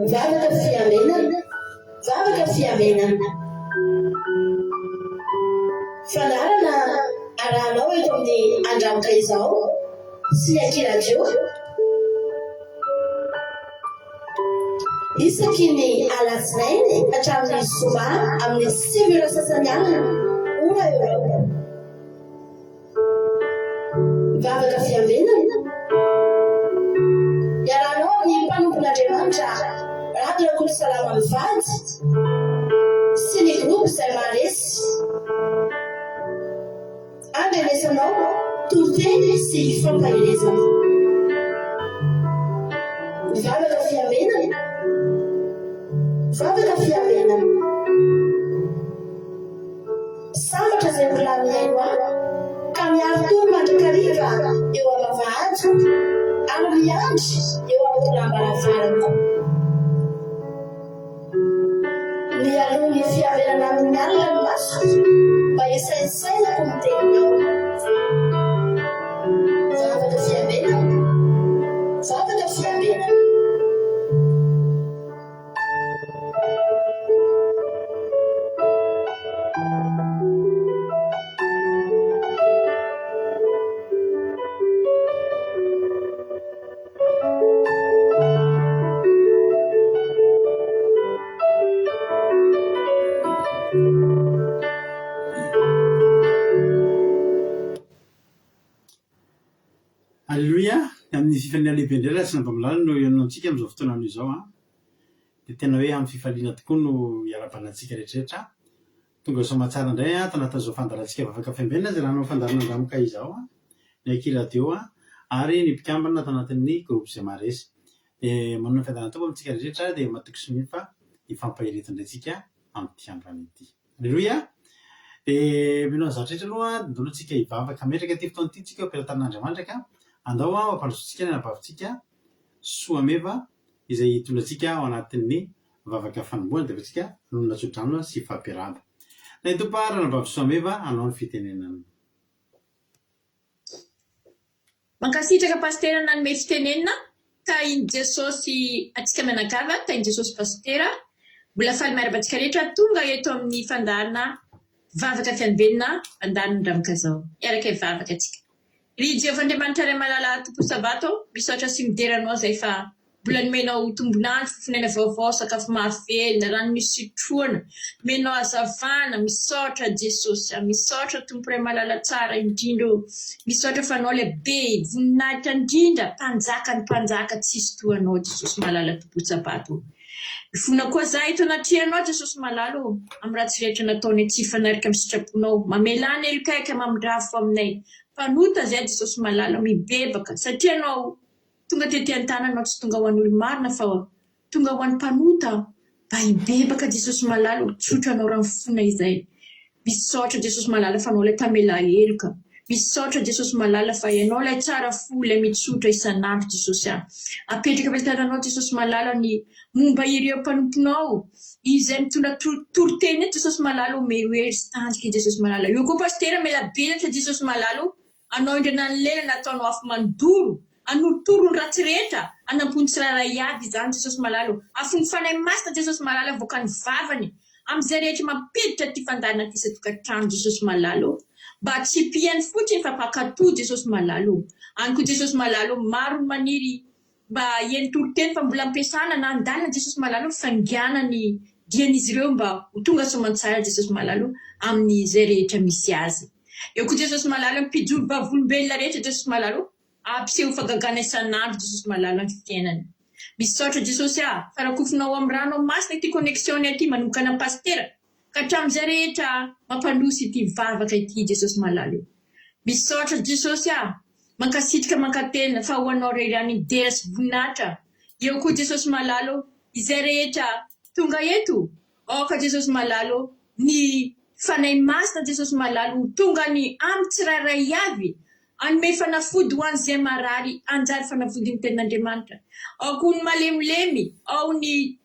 Mivavaka fiamenana, vavaka fiamenana. Fanarana arahanao eto amin'ny andramotra izao sy akiradio. Isaky ny alatsinainy hatramin'ny zoma amin'ny 7 sasany alina ora eo. Mivavaka fiamenana. Iarahanao amin'ny mpanompon'Andriamanitra Radio Salama Mivady sy ny groupe izay maharesy. Andrenesanao toroteny sy fampahelezana. Mivavaka fiamenana. Vavaka fiamenana. Sambatra izay volanin'aino ka miaro toro mandrakariva eo am-bavahady ary miandry eo amin'ny lambaravara. Mialoha ny fiamenana amin'ny alina ny maso mba isaisainako ny teninao. Vavaka fiamenana. Vavaka fiamenana. Alléluia, amin'ny fifaliana lehibe indray raha tsy nampamilalana no ianonantsika amin'izao fotoana izao dia tena hoe amin'ny fifaliana tokoa no iarabanantsika rehetrarehetra. Tonga somatsara indray tanatin'izao fandarantsika vavaka fiamenana izay raha fandarana andramoka izao ny akiradio ary ny mpikambana tanatin'ny groupe izay maharesy. Dia manana fiadanana tokoa amintsika rehetrarehetra dia matoky sy ny fa hifampahiretindraitsika amin'ity androany ity. Alléluia. Dia mino zavatra rehetra aloha ndolotsika hivavaka metraka ity fotoana ity tsika ampiaratan'Andriamanitra andao mampandrosotsika ny anabavintsika soameva izay hitondrantsika ao anatin'ny vavaka fanombohana dia atsika nonona tsodrano sy fampiarahana. Na itompa ranabavy soameva anao ny fitenenana. Mankasitraka pastera nanome fitenenana ka iny Jesosy atsika menakava ka iny Jesosy pastera mbola faly miarabantsika rehetra tonga eto amin'ny fandarana vavaka fiambenana andarana ndramaka zao iaraka vavaka atsika. Ry Jehovah Andriamanitra ray malala tompo sabato misaotra sy mideranao zay fa mbola nomenao tombonandro fifonena vaovao sakafo mahavelona rano misy sotroana menao hazavana misaotra Jesosy misaotra tompo ray malala tsara indrindra misaotra fa anao lehibe voninahitra indrindra mpanjaka ny mpanjaka tsisy toanao Jesosy malala tompo sabato. Fona koa za eto anatrianao Jesosy malalo amin'ny ratsy rehetra nataony tsy fanarika amin'ny sitraponao mamelana elokaiky mamindrafo aminay panota zay Jesosy malala mibebaka satria anao tonga tety an-tananao tsy tonga ho an'olo marina fa tonga ho an'ny panota mba hibebaka Jesosy malala tsotra anao raha fona izay. Misaotra Jesosy malala fa anao ilay tamela eloka. Misaotra Jesosy malala fa ianao ilay tsara fo ilay mitsotra isan'andro Jesosy apetraka ampitananao Jesosy malala ny momba ireo mpanomponao izay mitondra toroteny Jesosy malala mehoery sy tanjika Jesosy malala. Io koa pastera mela belatra Jesosy malala anao indrena ny lelana ataonao afo mandoro anolotoro ny ratsy rehetra anampony tsiraray aby izany Jesosy malala afo ny fanahy masina Jesosy malala voaka ny vavany amin'izay rehetra mampiditra ty fandarana ty satokantrano Jesosy malala mba tsy piany fotsiny fa pakatoa Jesosy malala any koa Jesosy malala maro ny maniry mba ieny toroteny fa mbola ampiasana na andalina Jesosy malala fangianany dian'izy ireo mba tonga somantsara Jesosy malala amin'izay rehetra misy azy. Eo koa Jesosy malala mpijoro bavolombelona rehetra Jesosy malala ampiseho fagagana isan'andro Jesosy malala ny fiainany. Misaotra Jesosy farakofinao amin'ny rano masina ity connexion ity manomboka ana pastera ka hatramin'izay rehetra mampandroso ity vavaka ity Jesosy malala. Misaotra Jesosy mankasitrika mankatelina fa ho anao rerany dera sy voninahitra. Eo koa Jesosy malala izay rehetra tonga eto ka Jesosy malala ny fanahy masina Jesosy malala tonga ny amin'ny tsirairay avy anome fanafody ho an'izay marary anjary fanafody ny tenin'Andriamanitra. Ao koa ny malemilemy ao ny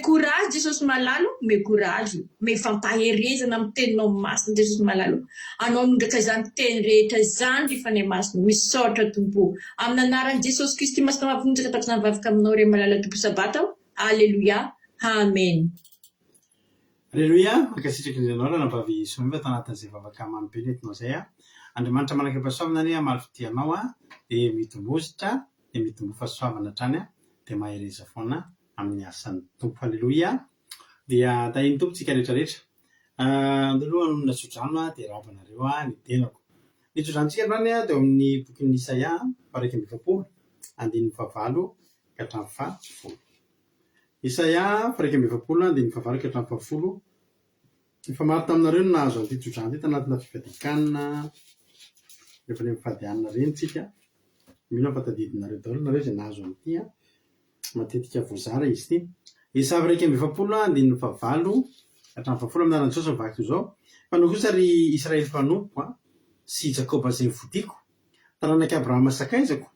courage Jesosy malala me courage me fampaherezana amin'ny teninao masina Jesosy malala anao nondraka izany teny rehetra izany ry fanahy masina misaotra tompo amin'ny anaran'i Jesosy Kristy masina mavonjaka tako izany vavaka aminao ray malala tompo sabata Alleluia. Amen. Alleluia. Mankasitraka indrinao raha nampavy somiva tanatin'izay vavaka mamy be nentinao izay Andriamanitra manaka fahasoavana any maro fitianao dia mitombositra dia mitombo fahasoavana hatrany dia mahereza foana amin'ny asan'ny tompo. Alleluia. Dia tahiny tompo tsika rehetrarehetra. Andaloha nasodrano dia rabanareo ny tenako. Ny sodrantsika androany dia amin'ny bokin'ny Isaia paraika 20 andininy 9 ka hatramin'ny 10. Isaia paraika 20 andininy 9 ka hatramin'ny 10. Efa maro taminareo no nahazo an'ity tsodrano ity tanatina fivadikanana rehefa ny mifadianana reny tsika. Mino fa tadidinareo daholo nareo izay nahazo an'ity matetika voazara izy ity. Isaia paraika 20 andininy 9 hatramin'ny 10 amin'ny anaran'i Jesosy vaky izao. Fa no kosa ry Israely mpanompo sy Jakoba izay votiako, taranaka Abrahama sakaizako,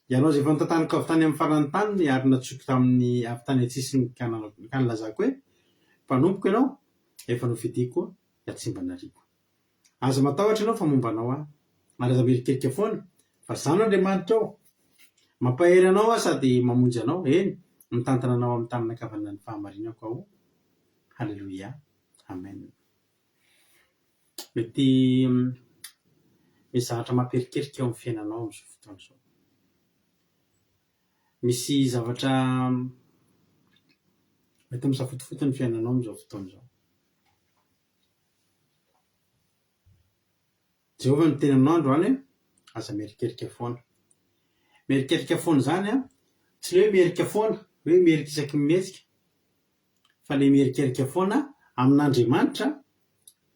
ianao izay efa nitantanako avy tany amin'ny faran'ny tany ary natsoky tamin'ny avy tany an-tsisiny ka nilazako hoe mpanompoko ianao, efa nofidiko ka tsy mba nariko. Aza matahotra ianao fa momba anao ary aza merikerika foana fa zano Andriamanitra ao, mampahery anao sady mamonjy anao, eny mitantana anao amin'ny tamin'ankavanana ny fahamarinako ao. Halleluia. Amen. Mety misy zavatra mamperikerika eo amin'ny fiainanao amin'izao fotoana izao. Misy zavatra mety misafotofoto ny fiainanao amin'izao fotoana izao. Jehovah no tenanao androany aza merikerika foana. Merikerika foana izany tsy ilay hoe merika foana, hoe merika isaky ny mihetsika, fa ilay merikerika foana amin'Andriamanitra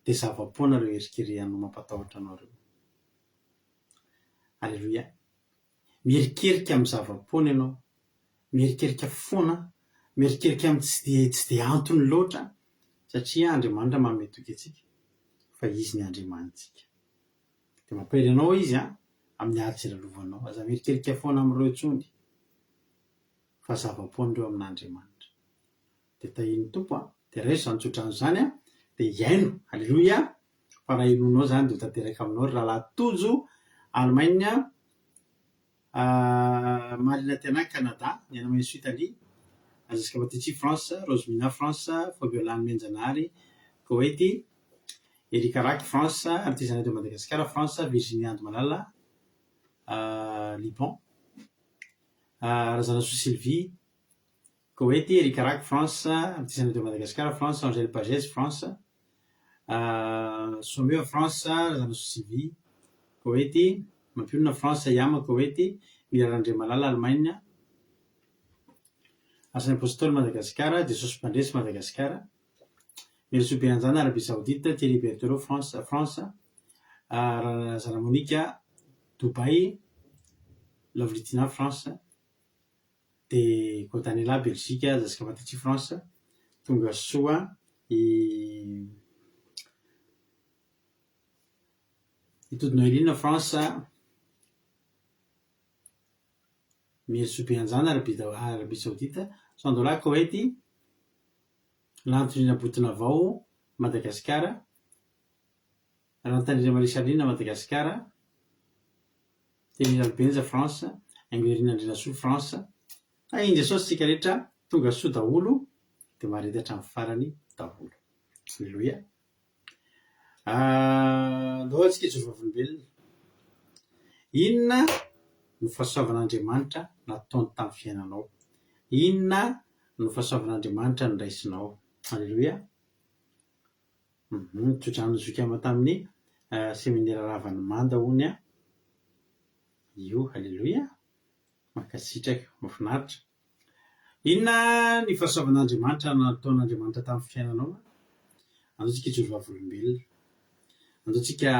dia zava-poana ireo erikerehanao mampatahotra anareo. Alleluia. Merikerika amin'ny zava-poana ianao, merikerika foana, merikerika amin'ny tsy dia antony loatra satria Andriamanitra manome toky antsika fa izy ny Andriamanitsika. Dia mampahery anao izy amin'ny ady sy lalovanao. Aza merikerika foana amin'ireo intsony fa zava-poana ireo amin'Andriamanitra. Dia tahin'ny tompo dia raiso izany tsodrano izany dia iaino. Alleluia. Fa raha inonao izany dia tanteraka aminao ry rahalahy Tojo Allemagne, Marina Tiana Canada, Niana Mainso Italie, Aziska Batici France, Rosemina France, Fabiola Menjanary Koweïty, Erika Raky France, Artisanat de Madagascar France, Virginie Andomalala Liban, Razanaso Sylvie Koweïty, Erika Raky France, Artisanat de Madagascar France, Angèle Pagès France, Someo France, Razanaso Sylvie Koweïty, Mampionina France Yama Koweïty, Mirarandre Malala Allemagne, Arsène Apostole Madagascar, Jesosy Mpandresy Madagascar, Miresobeanjana Arabie Saoudite, Thierry Berthelot France, Zara Monica Dubaï, Lovritina France, de Cotanela Belgique, Zasika Batici France, Tonga Soa i Todo Noelina France, Miresobeanjana Arabie Saoudite, Sandola Koweïty, Lantonina Botonavao Madagascar, Rantanira Marisalina Madagascar, Tenina Albenja France, Anguerina Andrinasoa France. Indra sao tsika rehetra tonga soa daholo dia marety hatramin'ny farany daholo. Alleluia. Andao antsika Jehovah volombelona. Inona no fahasoavan'Andriamanitra nataony tamin'ny fiainanao? Inona no fahasoavan'Andriamanitra no raisinao? Alleluia. Tsodrano zokama tamin'ny seminaire ravany manda hony io. Alleluia. Mankasitraka, mahafinaritra. Inona ny fahasoavan'Andriamanitra nataon'Andriamanitra tamin'ny fiainanao? Andaontsika Jehovah volombelona. Andaontsika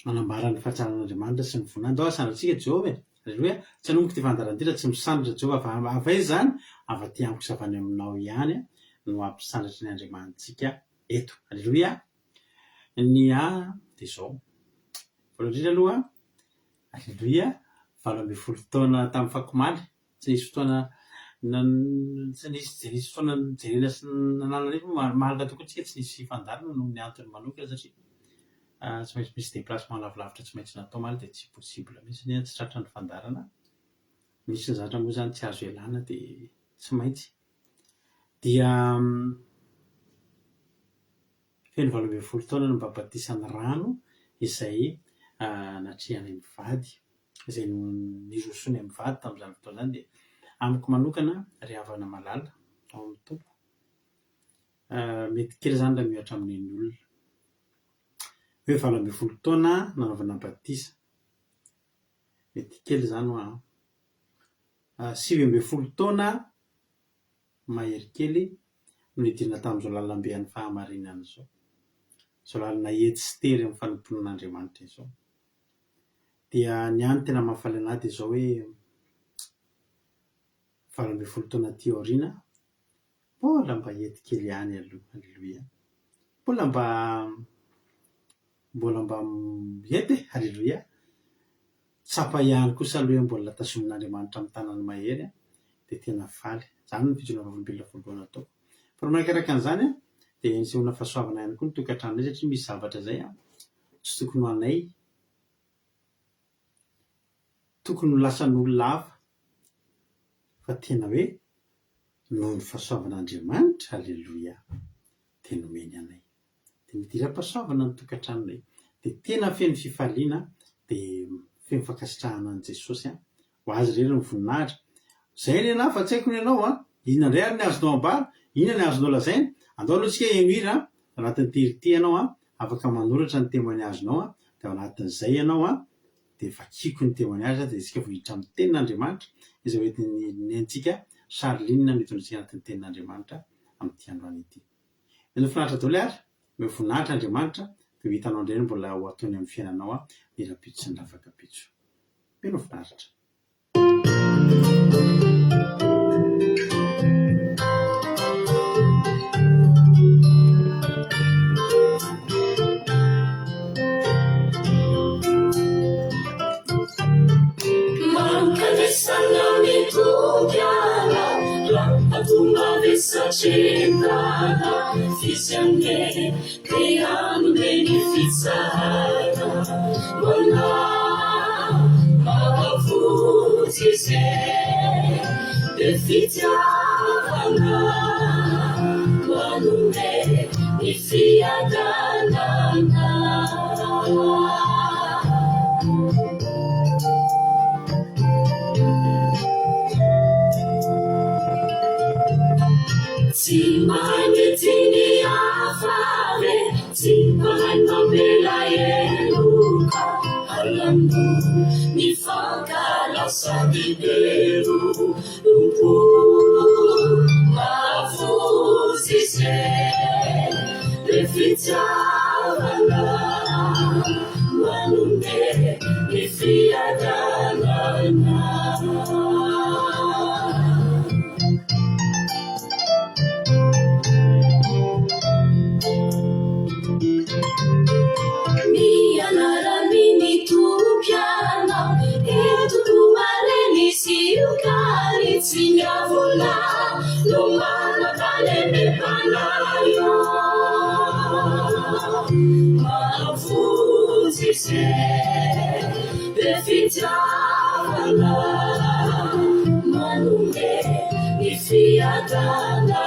anambara ny fahatsara'Andriamanitra sy ny voniny. Andao asandratsika Jehovah. Alleluia. Tsy hanomboka ty fandaran-tira, tsy misandratra Jehovah fa avy zany avy aty amiko zavany aminao ihany no ampisandratra ny Andriamanitsika eto. Alleluia. Ny dia izao. Voalohany indrindra aloha, alleluia, 20 taona tamin'ny fakomaly, tsy nisy fotoana tsy nisy fotoana jerena sy nananarivo mahalaka tokoa tsika tsy nisy fandarana noho ny antony manokana satria tsy maintsy misy déplacement lavilavitra tsy maintsy natao maly dia tsy possible mihitsy ny tsy tratra ny fandarana misy ny zavatra moa zany tsy azo ialana dia tsy maintsy dia feno 8 taona no mbabatisany rano izay natrehany mivady izay nirosoany mivady tamin'izany fotoana zany dia amiko manokana ry havana malala ao amin'ny tompo mety kely zany raha mihatra amin'ny olona hoe 8 taona nanaovana batisa mety kely zany ho 9 taona mahery kely no nidirina tamin'izao lalambean'ny fahamarinana izao zao lalana etsy sy tery amin'ny fanomponan'Andriamanitra izao dia ny any tena mahafaly anahy dia izao hoe 8 taona ty aoriana mbola mba ety kely ihany aloha halleloia mbola mba ety halleloia tsapa ihany kosa aloha hoe mbola tazomin'Andriamanitra amin'ny tanany mahery dia tena faly zany ny fijona vavolombelona voalohany ataoko fa manaraka an'izany dia nisehoana fahasoavana ihany koa ny tokantranonay satria misy zavatra zay tsy tokony ho anay tokony ho lasan'olona hafa fa tena hoe noho ny fahasoavan'Andriamanitra halleloia tena omeny anay dia midira-pahasoavana ny tokantranonay dia tena feno fifaliana dia feno fankasitrahana an' Jesosy ho azy rery ny voninahitra zay ny anahy fa tsy haiko ny ianao inona indray ary ny azonao ambara inona ny azonao lazaina andao aloha tsika emira anatin'ny terity ianao afaka manoratra ny témoignage-nao dia ao anatin'izay ianao dia vakiko ny témoignage dia isika vohiditra amin'ny tenin'Andriamanitra izay hoentin'ny nentsika Charline mitondrantsika anatin'ny tenin'Andriamanitra amin'ity androany ity eny finaritra daholo ary me voninahitra Andriamanitra dia ho hitanao indray mbola ho ataony amin'ny fiainanao mira-pitso sy ny lavaka-pitso meno finaritra Sacendana fisiange creando beneficiata Bona Mavafuzi se Beficiana Manume Ifiadana Simanitini afare, simano bella eluca, all'andu mi fa calassa di beru, un po' ma fusi se, le fizzavana, ma non mi fiadana. Signavola, l'umana vale me panaio, ma fusi se, beficiana, ma non mi fiadana.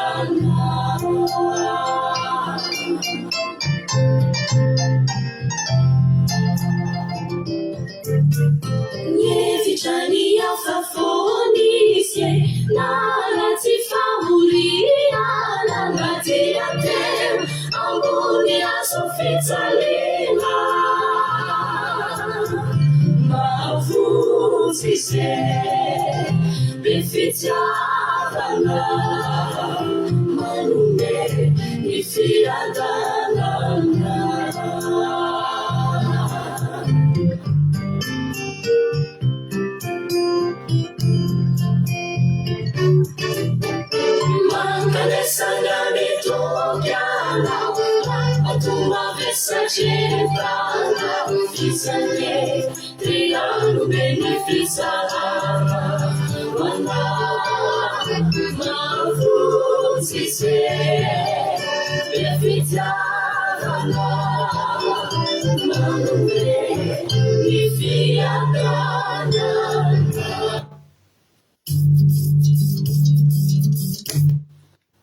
Nievigiani afafonisie, la ti favoria, la gratia te, ambonia soffizalina, ma fusi se, beficiana, ma non mi fiadana. Sanami togliana, a tua vessa centrala, fisale, triano beneficiala, ma fusi se, beneficiala, ma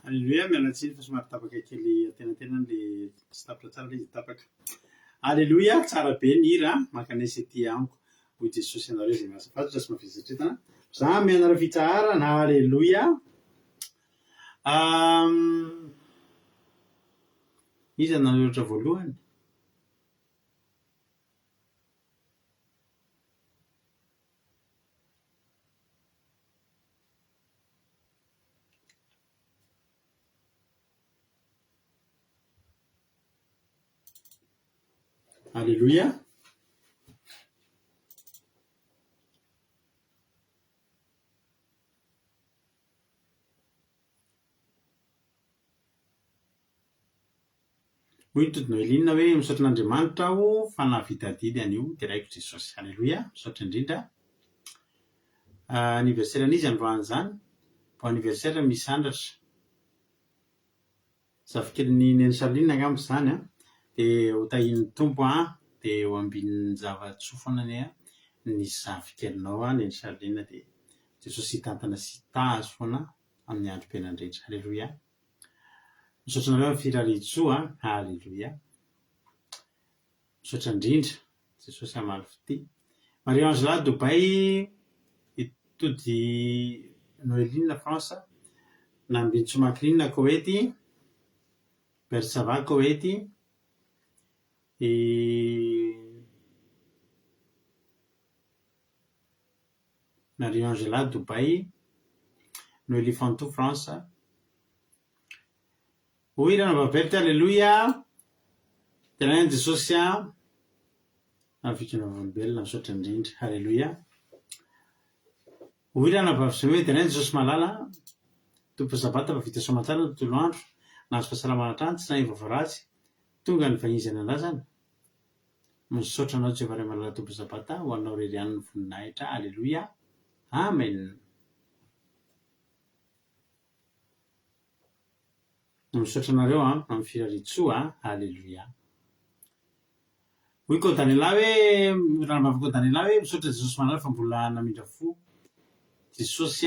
Alléluia, mialatsiny fa somary tapaka kely atenatena le tsy tapitra tsara le izy tapaka. Alléluia, tsara be ny hira mankanesa ety amiko. Hoy Jesosy ianareo izay miasa fatotra sy mafizatretana. Za mianara fitsarana, alléluia. Iza nanao ohatra voalohany? Alléluia. Hoy todino Elina hoe misaotra n'Andriamanitra aho fa nahavita didy an'io teraiko Jesosy. Alléluia, misaotra indrindra. Anniversaire an'izy androany zany, po anniversaire misy andratra. Zafikely ny Charline angamba zany a, de ho tahin'ny tompo a, de ho ambin'ny zava-tsofana ny zavikelinao a ny Charline de Jesosy hitantana sy tazo foana amin'ny androm-piainana. Alléluia. Misaotra nareo amin'ny firaritsoa, alléluia. Misaotra indrindra, Jesosy hamaly fity. Marie-Angela Dubai, itody Noéline France, Nambintso Macrine Koety, Bersava Koety, Marie-Angela Dubai, Noélie Fantou France. Oui, là, on va faire alléluia. Tena Jesosy a avikina vombelona misaotra indrindra, alléluia. Oui, là, on va faire tena Jesosy malala. Tompo sabata fa vita somatsara tontolo andro. Nahazo fahasalamana hatrany tsy nahiva voaratsy. Tonga ny fahizana an'azana. Misaotra anao tsy varay malala tompo sabata ho anao rerian'ny voninahitra, alléluia. Amen. Misaotra anareo amin'ny firaritsoa, alléluia. Hoy koa Daniela hoe raha mavaka Daniela hoe misaotra Jesosy manala fa mbola namindra fo. Jesosy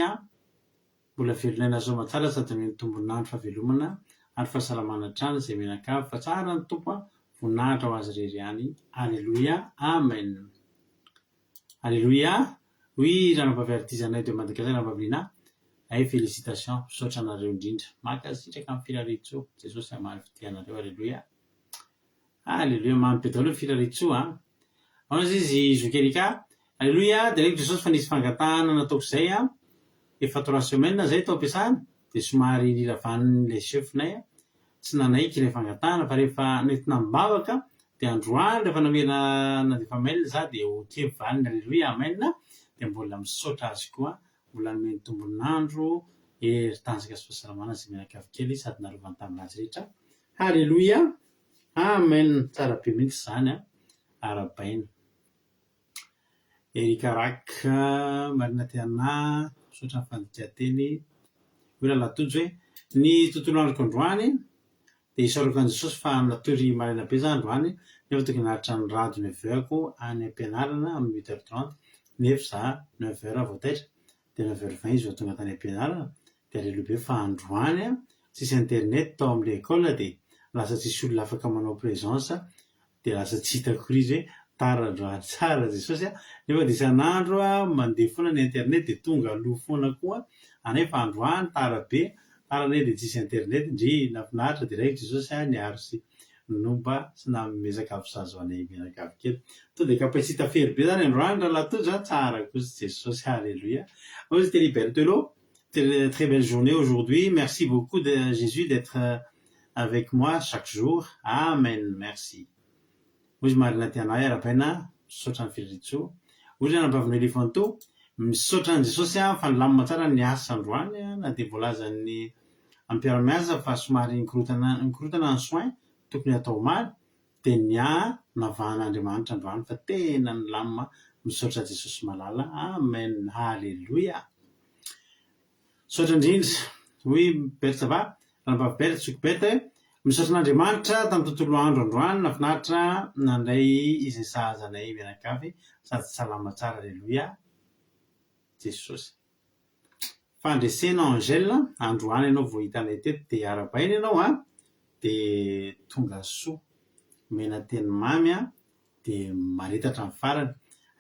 mbola velonay somatsara sady meny tombon'andro fahavelomana ary fahasalamana hatrany izay menakavy fa tsara ny tompo voninahitra ho azy rery any. Alléluia, amen. Alléluia. Oui, raha nampaviaritizanay de Madagasikara nampaviliana. Ay, félicitations, misaotra anareo indrindra. Mankasitraka amin'ny firaritsoa. Jesosy hamaly fitianareo, alléluia. Alléluia, mampy daholo firaritsoa. Honazy izy Zokerika, alléluia, de reky Jesosy fa nisy fangatahana nataoko izay efa 3 semaines zay tao ampiasana, de somary niravan'ny le chefinay tsy nanaiky ilay fangatahana fa rehefa nentina mibavaka de androany rehefa namena nadefa mail za de ok valiny, alléluia, amen. De mbola misaotra azy koa, mbola nomeny tombon'andro hery tanjaka sy fahasalamana izay menakavy kely sady narovany taminazy rehetra. Alléluia, amen. Tsara be mihitsy zany arabaina. Erika Rak, Marina Tiana, misaotra ny fandikateny. Hoe lalatojo hoe ny tontolo androko androany de isaorako an' Jesosy fa natory maraina be za androany nefa tokony naharitra ny radio 9h any am-pianarana amin'ny 8h30 nefa za 9h voataitra de 9h20 izy tonga tany am-pianarana de alelobe fa androany tsisy internet tao amin'le école de lasa tsisy olona afaka manao présence de lasa tsy hitako izy hoe tara androany tsara Jesosy nefa de isan'andro mandeha foana ny internet de tonga aloha foana koa anefa androany tara be tara ne de tsisy internet ndry nafinaritra de raiky Jesosy niaro sy nomba sy namezaka avisazo anay menakavy kely to de kapasita fery be zany androany raha latoja tsara kosa Jesosy, alléluia. Moi c'était Libertelo, très belle journée aujourd'hui, merci beaucoup de Jésus d'être avec moi chaque jour, amen, merci. Ozy marina tianay arapaina misaotra ny firaritsoa. Ozy anabavina Elefanto misaotra ny Jesosy fa nilamina tsara ny asa androany na de voalaza ny ampiara-miasa fa somary nikorotana ny soin tokony atao omaly de navahan'Andriamanitra androany fa tena nilamina. Misaotra Jesosy malala, amen, alléluia. Misaotra indrindra. Oui, Bertsava, raha Bertsokibeta misaotran'Andriamanitra tamin'ny tontolo andro androany nafinaritra nandray izay sahazanay mianakavy sady salama tsara aleloia Jesosy. Fandresena Angèle androany ianao vao hitanay teto dia arabaina ianao dia tonga soa mena teny mamy dia maritatra amin'ny farany.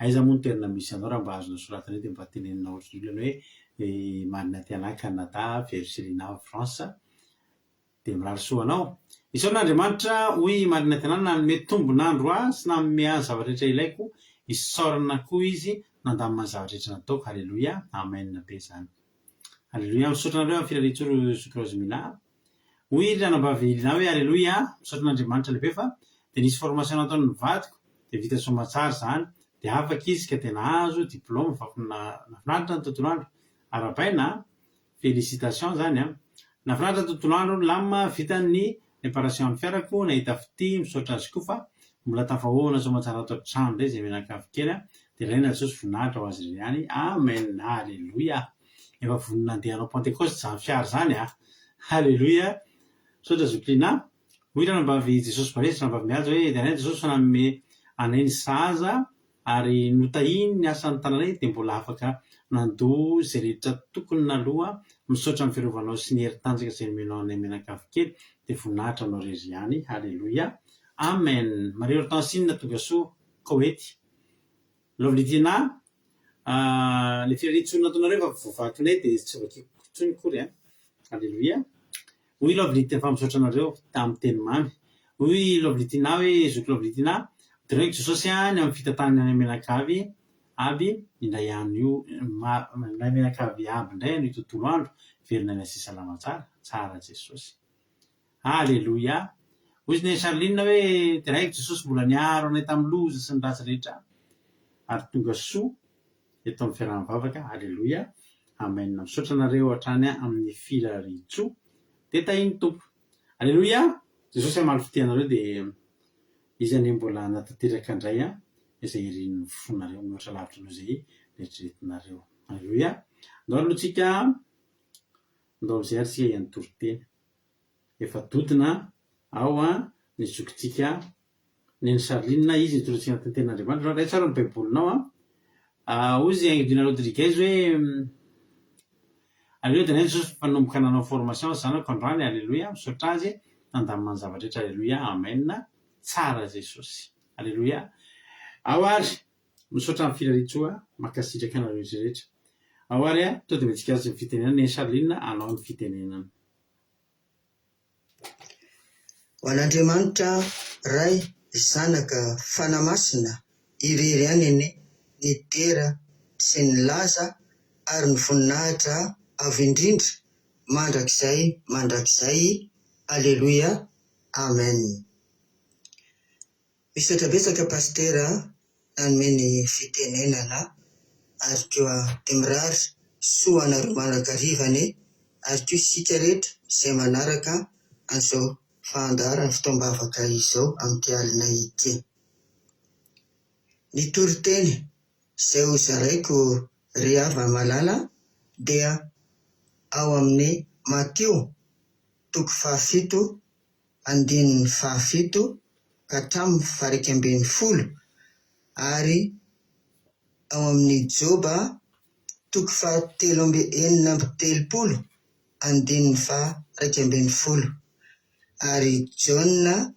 Aiza moa ny toerana misy anao raha mba azona soratana dia mba tenenina ohatr'ny olona hoe Marina Tiana Canada Vergelina France dia mirary soa anao. Isaoran'Andriamanitra hoy Marina Tiana nanome tombon'andro sy nanome zavatra rehetra ilaiko, isaorana koa izy nandamina zavatra rehetra nataoko. Halleluia, amen be zany. Halleluia. Misaotra anareo amin'ny filalaitsoro Sokrozimina. Hoy ranambavy Elina hoe halleluia, misaotra an'Andriamanitra lehibe fa dia nisy formation nataon'ny vadiko dia vita somatsara zany dia afaka izy ka tena azo diplôme nafinaritra ny tontolo andro. Arabaina, félicitation zany nafinaritra ny tontolo andro lama vita ny réparation amin'ny fiarako nahita fity misaotra azy koa fa mbola tafahoana somatsara ato an-trano ndray izay mianakavy kely dia ilaina Jesosy voninahitra ho azy ireny ihany. Amen, halleluia. Efa vonina andeha hanao Pentecoste zany fiara zany halleluia. Misaotra Zoklina. Hoy ranambavy Jesosy Baresy ranambavy mihaja hoe dia Jesosy fa nanome anay ny saza ary notahiny ny asan'ny tananay dia mbola afaka nandoa izay rehetra tokony naloha. Misaotra amin'ny fiarovanao sy ny heri-tanjaka izay nomenao anay mianakavy kely dia voninahitra anao rery ihany. Halleluia, amen. Maria Hortensine tonga soa Koety. Lovely-Tina, le filalaitsoro nataonareo fa voavakinay dia tsy vakiko intsony kory halleluia. Hoy Lovely-Tina fa misaotra anareo tamin'ny teny mamy. Hoy Lovely-Tina hoe zoky Lovely-Tina direniko Jesosy ny amin'ny fitantanany any mianakavy aby indray andro io nay mianakavy aby indray no tontolo andro verina ny asy salama tsara Jesosy. Halleluia. Hoy ny Charline hoe direniko Jesosy mbola niaro anay tamin'ny loza sy ny ratsy rehetra ary tonga soa eto amin'ny fiaraha-mivavaka. Halleluia, amen. Misaotra anareo hatrany amin'ny filaritso dia tahiny tompo. Halleluia. Jesosy amaly fitianareo dia izy ane mbola natateraka indray izay irin'ny fonareo mihoatra lavitra noho izay rehetraretinareo. Halleluia. Andao alohantsika andao amin'izay ary tsika ianotoroteny efa dodina ao ny zokintsika neny Charline izy nitorotsika anatin'ny tenin'Andriamanitra. Ray tsara ny baibolinao ozy Angelina Rodriguez hoe halleluia dia Jesosy fanomboka nanao formation zanako androany. Halleluia. Misaotra azy nandamina ny zavatra rehetra. Halleluia, amen. Tsara Jesosy. Halleluia. Ao ary misaotra amin'ny filaritsoa makasitraka anareo rehetrarehetra. Ao ary to dia metsika azy ny fitenenana neny Charline anao ny fitenenana. Ho an'Andriamanitra ray zanaka fanamasina irery ihany ene ny tera sy ny laza ary ny voninahitra avy indrindra mandrakizay. Alleluia, amen. Misaotra betsaka pastera nanome ny fitenenana ary koa dia mirary soa anareo manankarivany ary koa sika rehetra izay manaraka an'izao fandaharany fotoam-bavaka izao amin'ny alina ity. Ny toriteny izay ho zaraiko ry hava malala dia ao amin'ny Mateo 7:17 ka hatramin'ny 21 ary ao amin'ny Joba 7:30 ary Jona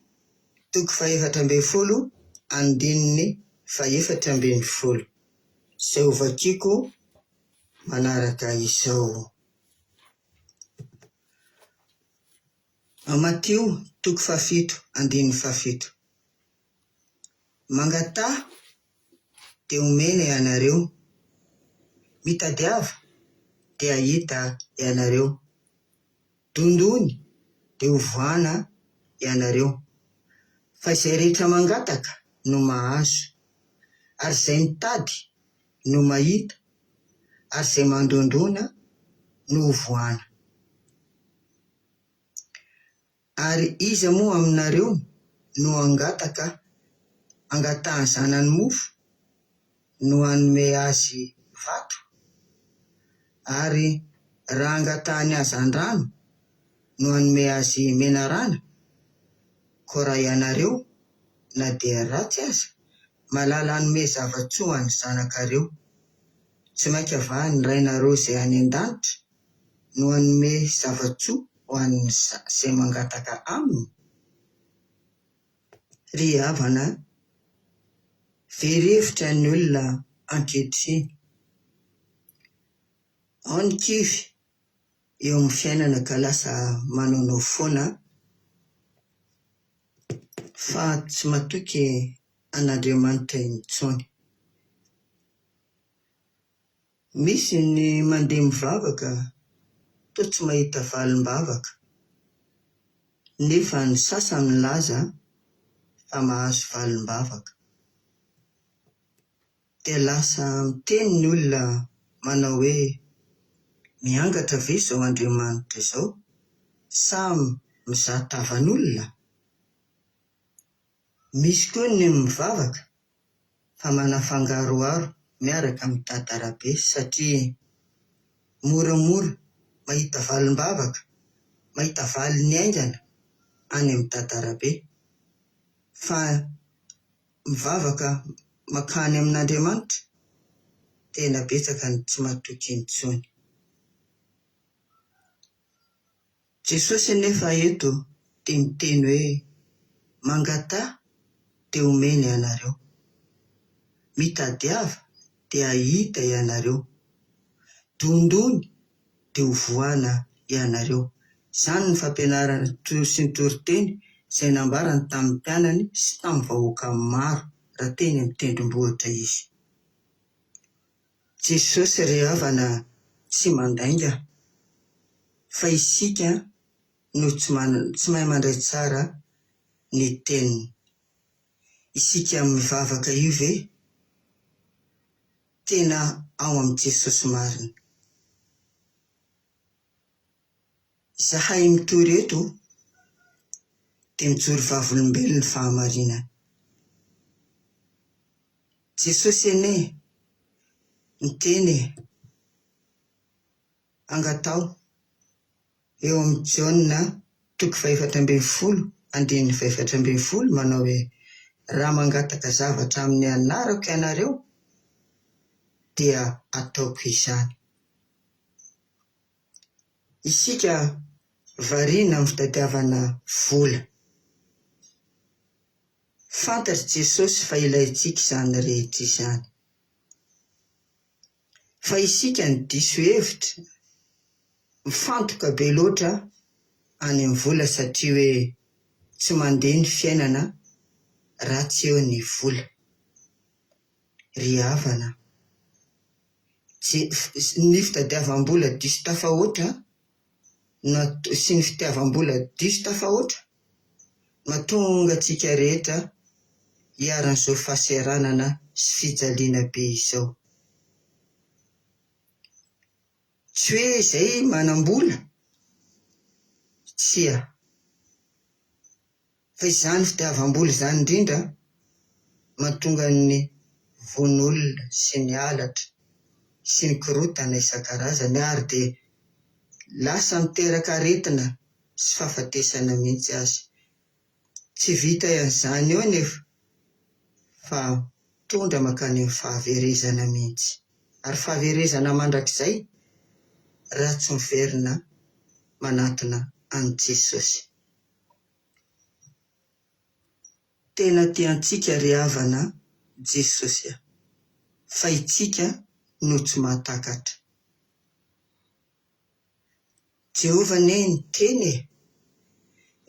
4:14 izay ho vakiko manaraka izao. Mateo 7:17 mangataha dia omena ianareo, mitadiava dia hita ianareo, dondony dia hovoana ianareo. Fa izay rehetra mangataka no mahazo, ary izay mitady no mahita, ary izay mandondona no hovoana. Ary iza moa aminareo no angatahany zanany mofo no hanome azy vato, ary raha angatahany azy andrano no hanome azy menarana, kora ianareo na dia ratsy aza malala anome zavatsoa ho an'ny zanakareo. Tsy mainka vaha ny rainareo izay any an-danitra no anome zavatsoa ho an'ny izay mangataka aminy. Ry havana, very hevitra ny olona ankehitriny. Ao ny kivy eo amin'ny fiainana ka lasa manaonao foana, fa tsy matoky an'Andriamanitra intsony. Misy ny mandeha mivavaka toa tsy mahita valim-bavaka, nefa ny sasany milaza fa mahazo valim-bavaka. Dia lasa miteny ny olona manao hoe miangatra ve izao Andriamanitra izao sa mizaha tavan'olona? Misy koa ny mivavaka fa manafangaroaro miaraka mitady arabe satria moramora mahita valim-bavaka, mahita valiny aingana any amin'ny tady arabe. Fa mivavaka makany amin'Andriamanitra tena betsaka ny tsy matoky intsony. Jesosy nefa eto dia miteny hoe mangatà dia omeny ianareo, mitadiava dia hita ianareo, dondony dia hovoana ianareo. Izany ny fampianarana sy ny toriteny izay nambarany tamin'ny mpianany sy tamin'ny vahoaka maro raha teny amin'ny tendrombohitra izy. Jesosy ry havana tsy mandainga, fa isika no tsy mahay mandray tsara ny teniny. Isika mivavaka io ve tena ao amin'ny Jesosy marina? Zahay mitory eto dia mijoro vavolombelona fahamarinana. Jesosy ene miteny angatao eo amin'ny Jaona 4:14 manao hoe raha mangataka zavatra amin'ny anarako ianareo dia ataoko izany. Isika variana amin'ny fitadiavana vola. Fantatry Jesosy fa ilayntsika izany rehetra izany. Fa isika ny diso hevitra mifantoka be loatra any amin'ny vola satria hoe tsy mandeha ny fiainana raha tsy eo ny vola. Ry havana, ny fitadiavam-bola diso tafahoatra sy ny fitiavam-bola diso tafahoatra mahatonga antsika rehetra hiaran'izao fahaseranana sy fijaliana be izao. Tsy hoe izay manam-bola, tsia, fa izany fitiavam-bola izany indrindra mahatonga ny von'olona sy ny halatra sy ny korotana isan-karazany ary dia lasa miteraka aretina sy fahafatesana mihitsy azy. Tsy vita izany eo nefa fa tondra makany amin'ny fahaverezana mihitsy, ary fahaverezana mandrakizay raha tsy miverina manatona an'i Jesosy. Tena tiantsika ry havana Jesosy, fa itsika no tsy mahatakatra. Jehova ne ny teny,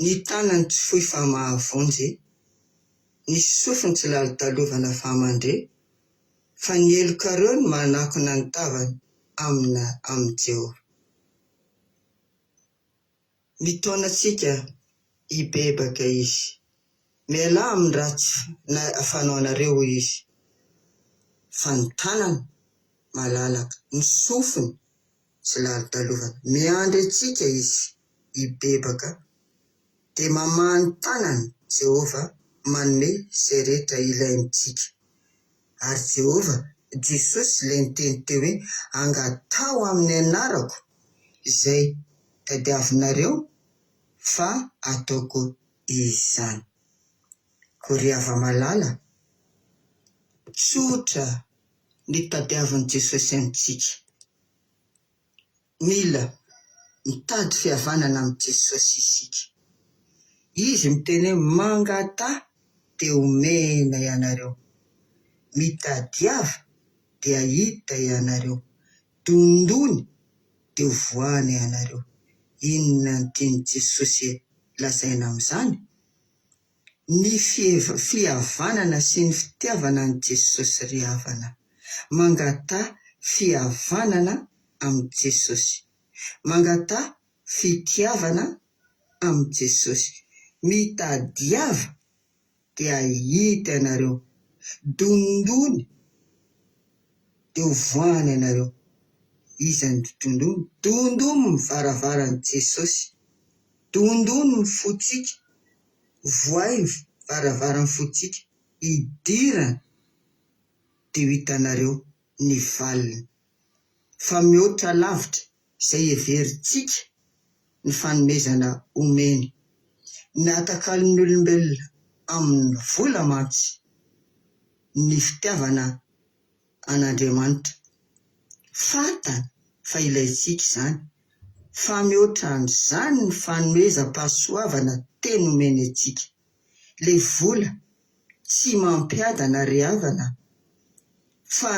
ny tanany tsy fohy fa mahavonjy, ny sofiny tsy lalo talovana fa mandre, fa ny elo-kareo ny manakona ny tavany amin'ny Jehova. Mitaona antsika hibebaka izy, miala amin'ny ratsy na fanaonareo izy, fa ny tanany malalaka, ny sofiny tsy lalo talovana. Miandry antsika izy hibebaka, dia mamany tanany Jehova manome izay rehetra ilaintsika. Ary Jehova, Jesosy ilay niteny teo hoe angatao amin'ny anarako izay tadiavinareo fa ataoko izany. ko ry hava malala tsotra ny tadiavan'i Jesosy amintsika. Mila mitady fihavanana amin'ny Jesosy isika. Izy miteny hoe mangata dia omena ianareo, mitadiava dia hita ianareo, dondony dia hovoana ianareo. Inona ny tiany Jesosy lazaina amin'izany? Ny fihavanana sy ny fitiavana ny Jesosy ry havana. Mangata fihavanana amin'ny Jesosy, mangata fitiavana amin'ny Jesosy, mitadiava dia hita ianareo, dondony dia hovoana ianareo. Izany dondony, dondony mivaravaran'i Jesosy, dondony ny fotsika, voaivy varavaran'ny fotsika, idirana dia ho hitanareo ny valiny. Fa mihoatra lavitra izay heverintsika ny fanomezana omeny. Natakalon'ny olombelona amin'ny vola mantsy ny fitiavana an'Andriamanitra. Fantany fa ilayntsika izany, fa mihoatra an'izany ny fanomezam-pahasoavana teny omeny antsika. Le vola tsy mampiadana ry havana, fa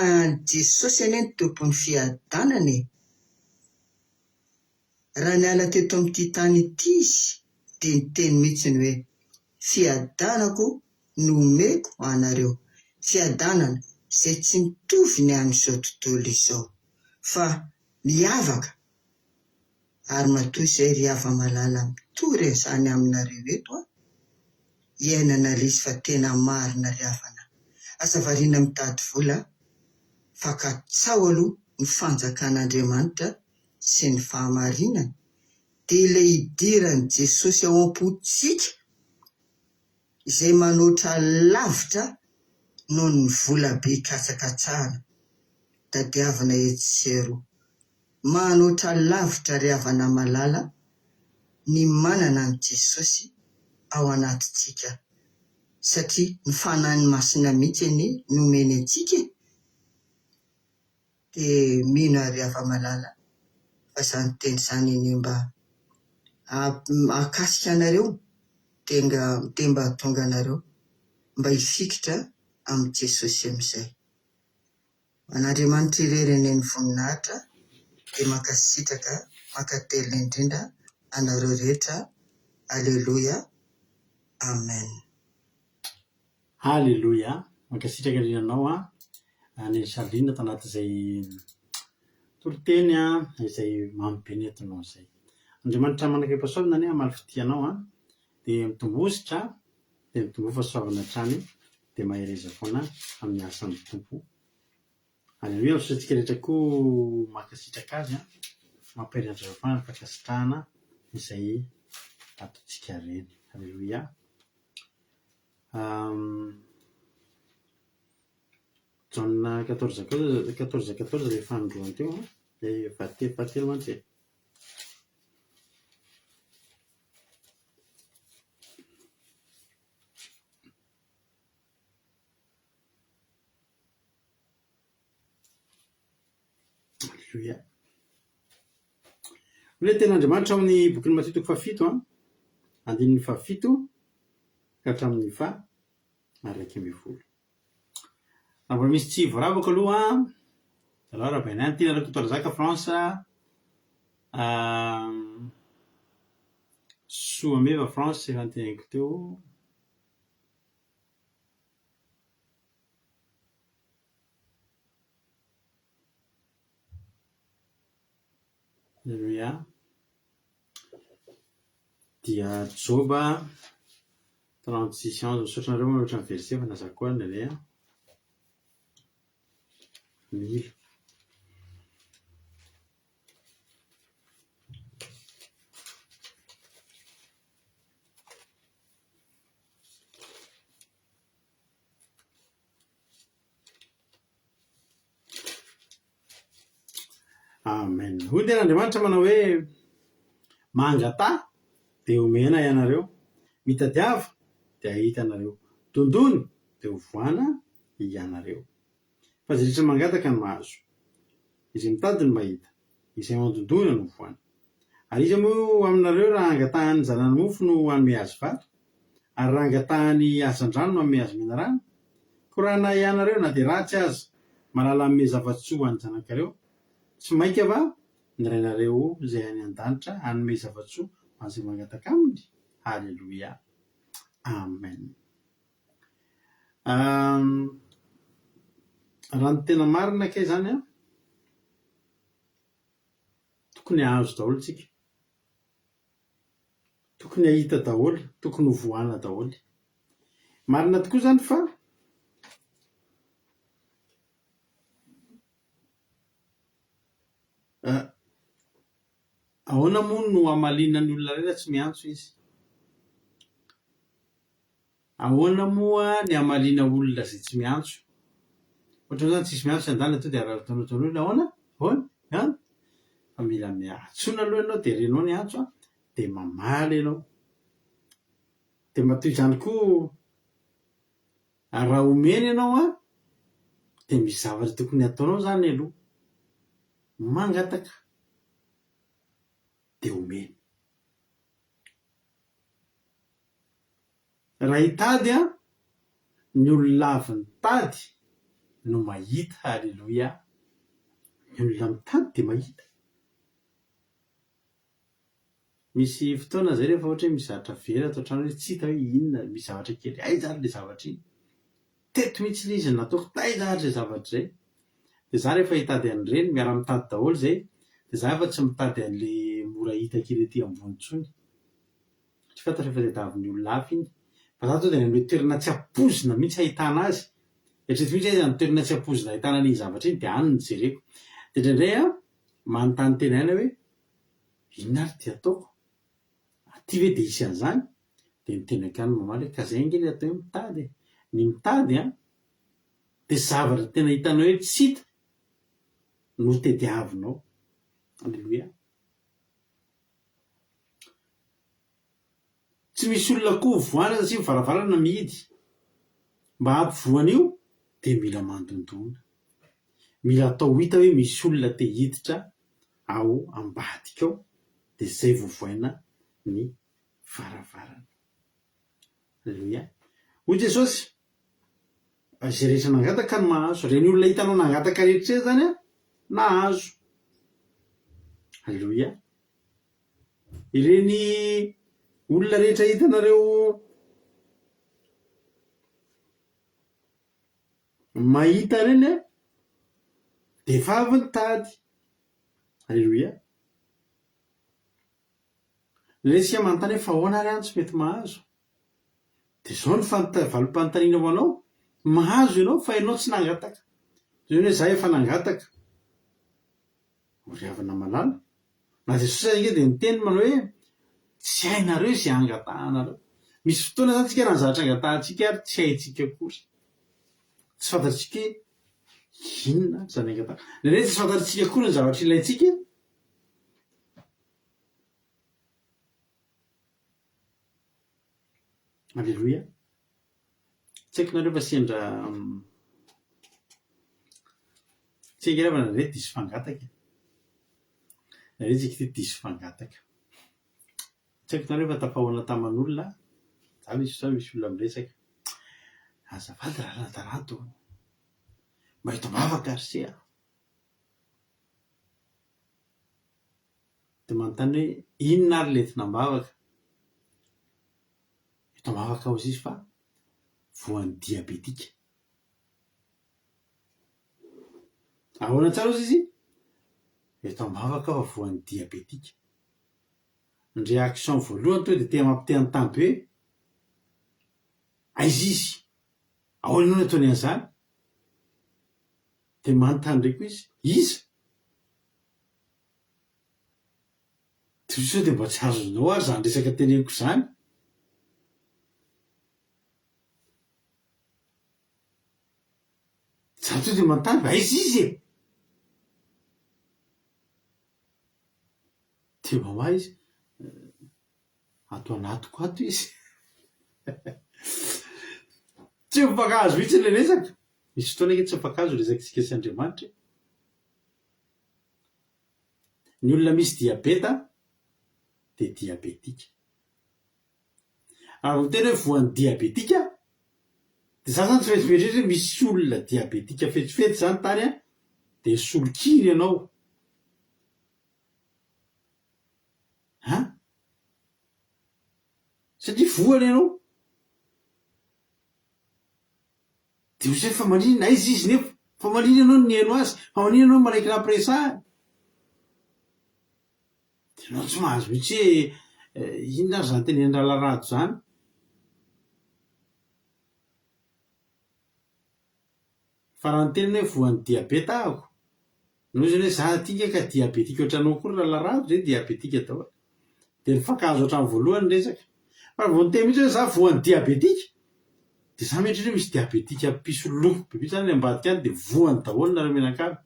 Jesosy anie ny tompon'ny fiadanana. Raha niala teto amin'ity tany ity izy dia niteny mihitsiny hoe fiadanako no omeko anareo, fiadanana izay tsy mitovy ny amin'izao tontolo izao, fa miavaka. Ary matoa izay ry hava malala mitory izany aminareo eto iainana izy fa tena marina ry havana. Asa variana mitady vola, fa katsao aloha ny fanjakan'Andriamanitra sy ny fahamarinana, dia ilay idiran'i Jesosy ao am-potsika izay manoatra lavitra noho ny vola be katsakatsahana. Tadiavina etsero, manoatra lavitra ry havana malala ny manana ny Jesosy ao anatintsika, satria ny fanahy masina mihitsy anie nomeny antsika. Dia mino ry hava malala fa izany teny izany iny mba akasika anareo, dia mba tonga anareo mba hifikitra amin'ny Jesosy amin'izay. An'Andriamanitra irery eny ny voninahitra dia mankasitraka mankatelina indrindra anareo rehetra. Alleluia, amen. Halleluja. Mankasitraka indrindra anao ny salina tanatizay toloteny izay mampipenetinao izay. Andriamanitra manaka pasoavana ane amaly fitianao dia mitombositra, dia mitombo fahasoavana hatrany, dia mahereza foana amin'ny asan'ny tompo. Alleluia. Sosantsika rehetra koa mankasitraka azy mampaherinandreo foana ny fankasitrahana izay ataontsika reny. Alleluia. Jauna 14 rehefa androany teo dia fahatelo mantsy. Alleluia. Ilay ten'Andriamanitra ao amin'ny bokin'ny Mateo 7 andininy 7 ka hatramin'ny 9. Raha mbola misy tsy voaravako aloha alors raha bainany tiana la tontolo zaka France soa meva France efa noteneniko teo. Alleluia. Dia Joba 36 misaotranareo ohatran'ny verset fa nazako koa nalay mila. Amen. Hoy ten'Andriamanitra manao hoe mangata dia omena ianareo, mitadiava dia hita anareo, dondony dia ho voana ianareo. Fa zay rehetra mangataka ny mahazo, izay mitady ny mahita, izay mandondona no voana. Ary izy moa aminareo raha angatahany zanany mofo no hanome azy vary, ary raha angatahany asan-drano no hanome azy menarana, ko raha na ianareo na dia ratsy aza malala hanome zava-tsoa any zanakareo, tsy mainka va ny rainareo izay any an-danitra hanome zava-tsoa azay mangataka aminy. Halleloia, amen. Raha ny tena marina kay zany a, tokony ahazo daholo tsika, tokony ahita daholo, tokony ho voana daholo. Marina tokoa zany fa ahoana moa no hamalina ny olona rehetra tsy miantso izy? Ahoana moa ny hamalina olona zay tsy miantso? Ohatra zany tsisy miantso an-dalana to dia araratonao olona ahoana? Ahoana? Fa mila miantsona aloha ianao dia renao ny antso dia mamaly ianao. Dia matoy izany koa raha omeny ianao dia misy zavatra tokony ataonao zany aloha. Mangataka dia omeny. Raha hitady ny olona avy nitady no mahita. Halleloia, ny olona mitady dia mahita. Misy fotoana zay rehefa ohatra hoe misy zavatra vera ato an-trano hoe tsy hita hoe inona, misy zavatra kely, aiza ary le zavatra iny, teto mihitsy ilay izy nataoko taiza ary le zavatra izay. Dia za rehefa hitady an'ireny miara mitady daholo zay, dia za efa tsy mitady an'ilay mora hita kely ety ambony intsony. Tsy fantatra efa tadiavin'ny olona hafa iny. Fa za to dia ny toerana tsy ampoizina mihitsy ahitana azy. Eritrereto mihitsy azy ny toerana tsy ampoizina ahitana an'iny zavatra iny dia any no jereko. Dia indraindray manontany tena aina hoe inona ary dia ataoko? Ty ve dia hisy an'izany? Dia nitenako ihany mamaly hoe ka zay ange ilay atao hoe mitady. Ny mitady dia zavatra tena hitanao hoe tsy hita no tadiavinao. Halleloia. Tsy misy olona koa voana satria mivaravarana mihidy. Mba hampivoana io dia mila mandondona. Mila atao hita hoe misy olona te hiditra ao ambadika ao, dia zay vao voaina ny varavarana. Halleloia. Hoy Jesosy, izay rehetra nangataka no mahazo. Reny olona hitanao nangataka rehetra zany nahazo. Halleloia. Ireny olona rehetra hitanareo mahita reny dia efa avy nitady. Halleloia. Resika manontany hoe fa ahoana ary any tsy mety mahazo? Dia izao ny valim-panontaniana ho anao. Mahazo ianao fa ianao tsy nangataka. Zany hoe za efa nangataka. Oriavana malala. Na Jesosy ange dia niteny manao hoe tsy hainareo izay angatahanareo. Misy fotoana zany tsika raha ny zavatra angatahantsika ary tsy haintsika kosa. Tsy fantatsika inona zany angataha. Indraindray tsy fantatsika koa ny zavatra ilaintsika. Halleloia. Tsy haiko nareo fa sendra tsy haiko rehefa nandray diso fangataka. Nandray tsika ty diso fangataka. Tsy haiko nareo fa tapahoana taman'olona. Za misy olona miresaka. Azafady rahatarato. Mba hitomavaka ary se a. Dia manontany hoe inona ary lety nambavaka? Hitomavaka ao izy fa voan'ny diabetika. Ahoana tsara ozy izy? Hitomavaka fa voan'ny diabetika. Ny réaction voalohany to dia tena mampite anontany be hoe aiza izy? Ahoana ianao nataony an'izany? Dia manontany ndraiky izy, iza? Dia sao dia mba tsy azonao ary zany resaka teneniko izany? Za to dia manontany fa aiza izy e? Dia mamahy izy, ato anatiko ato izy. tsy mifakazo mihitsy le resaka. Misy fotoana eke tsy mifakazo resakitsika sy Andriamanitra. Ny olona misy diabeta de diabetika. Ary tena hoe voan'ny diabetika de za zany tsy fetsifetsy hoe misy olona diabetika fetsifetsy zany tany de solon-kiry ianao. Satria voana ianao. De ho zay fa maninona izy nefa fa maninona ianao ny haino azy, fa maninona ianao maraiky rampiresahany. De ianao tsy mahazo mihitsy hoe inona ary zany tenen'ny Ralarado zany. Fa raha ny tenany hoe voan'ny diabeta ahako, noho zany hoe za tika ka diabetika ohatranao koa Ralarado zay diabetika daholo. De nifakazo hatramin'ny voalohany resaka. Fa vao niteny mihitsy hoe za voan'ny diabetika de za mihitsy hoe misy diabetika piso loko be mihitsy zany le ambadika any de voany daholo nareo menakavy.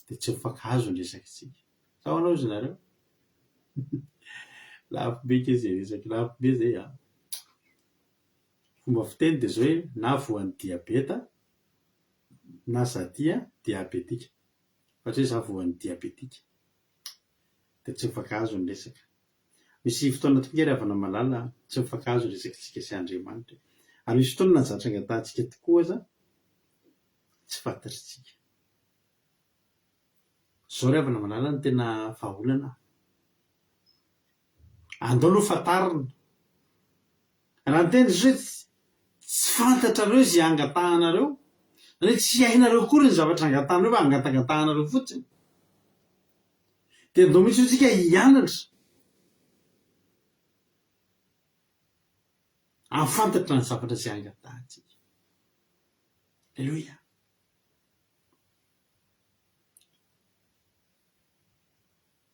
De tsy mifakazo ny resakitsika. Sao anao izy nareo? Lafo be ke zay resaky, lafo be zay a. Fomba fiteny de zao hoe na voan'ny diabeta na zadia diabetika. Fa tsy hoe za voan'ny diabetika. De tsy mifakazo ny resaka. Misy fotoana tonga ry havana malala tsy mifakazo resakitsika sy Andriamanitra. Ary misy fotoana zatra angatantsika tokoa aza tsy fantatritsika. Zao ry havana malala ny tena vahaolana. Andao aloha fantarina. Raha ny teny hoe tsy fantatrareo zay angatahanareo, hoe tsy hainareo kory ny zavatra angatanareo fa angatangatahanareo fotsiny. De andao mihitsy tsika hianatra afantatra ny zavatra zay angatahantsika. Alleluia.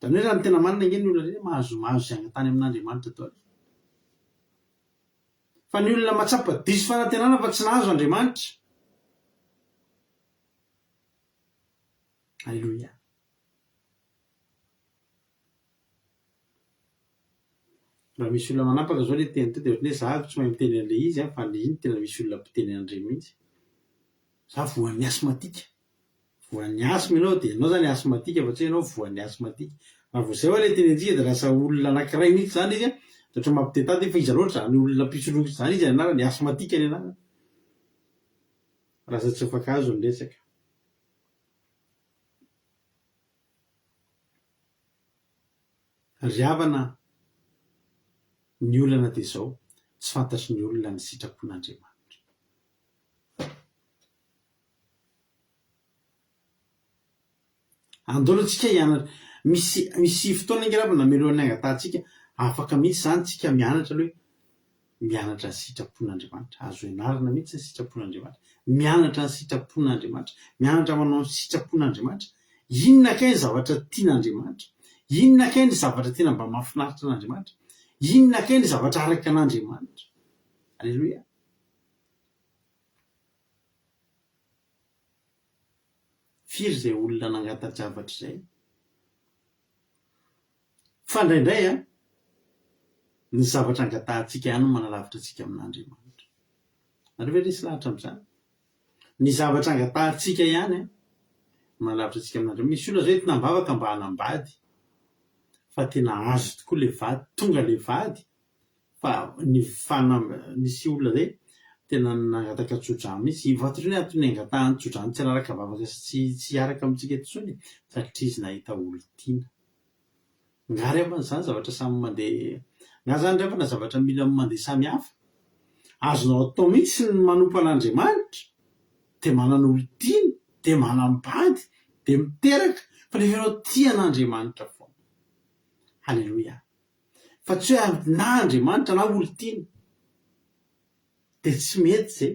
Da hoe raha ny tena marina nge ny olona reny mahazo zay angatany amin'Andriamanitra tao. Fa ny olona matsapa diso fanantenana fa tsy nahazo Andriamanitra. Alleluia. Raha misy olona manapaka zao le teny teo de ohatran'ny hoe za tsy mahay miteny an'le izy fa le iny tena misy olona mpiteny an'ireny mihitsy. Za voan'ny asmatika. Voan'ny asma ianao de ianao zany asmatika fa tsy hoe ianao voan'ny asmatika. Raha vao zay hoa le teny antsika de lasa olona anankiray mihitsy zany izy de ohatry mampiteny fa iza loatra zany olona pisoloky zany izy anarany asmatika ny anarany. Raha tsy mifakazo ny resaka. Ry havana ny olana de zao tsy fantatry ny olona ny sitrapon'Andriamanitra. Andao antsika hianatra. Misy fotoana ingaravana melohan'ny angatantsika afaka mihitsy zany tsika mianatra hoe mianatra ny sitrapon'Andriamanitra. Azo ianarana mihitsy ny sitrapon'Andriamanitra. Mianatra ny sitrapon'Andriamanitra. Mianatra manao ny sitrapon'Andriamanitra. Inona kay ny zavatra tian'Andriamanitra? Inona kay ny zavatra tena mba mahafinaritra an'Andriamanitra? Inona kay ny zavatra araka an'Andriamanitra? Alleluia. Firy zay olona nangatajavatra zay. Fa indraindray ny zavatra angatahantsika ihany no manalavitra antsika amin'Andriamanitra. Nareo ve resy lahatra amin'izany? Ny zavatra angatahantsika ihany manalavitra antsika amin'Andriamanitra. Misy olona zay tinambavaka mba hanambady. Fa tena azo tokoa le vady, tonga le vady. Fa nisy olona zay tena nangataka tsodrano mihitsy. Vatry hoe atony angatahany tsodrano tsy araraka vavaka sy tsy araka amintsika etsony satria izy nahita olon-tiana. Ngary avana zany zavatra samy mandeha. Nga zany revana zavatra mila mandeha samy hafa. Azonao atao mihitsy ny manompo an'Andriamanitra de manana olon-tiana de manambady de miteraka fa rehefa ianao tia an'Andriamanitra foana. Halleluia. Fa tsy hoe na Andriamanitra na olon-tiana de tsy mety zay.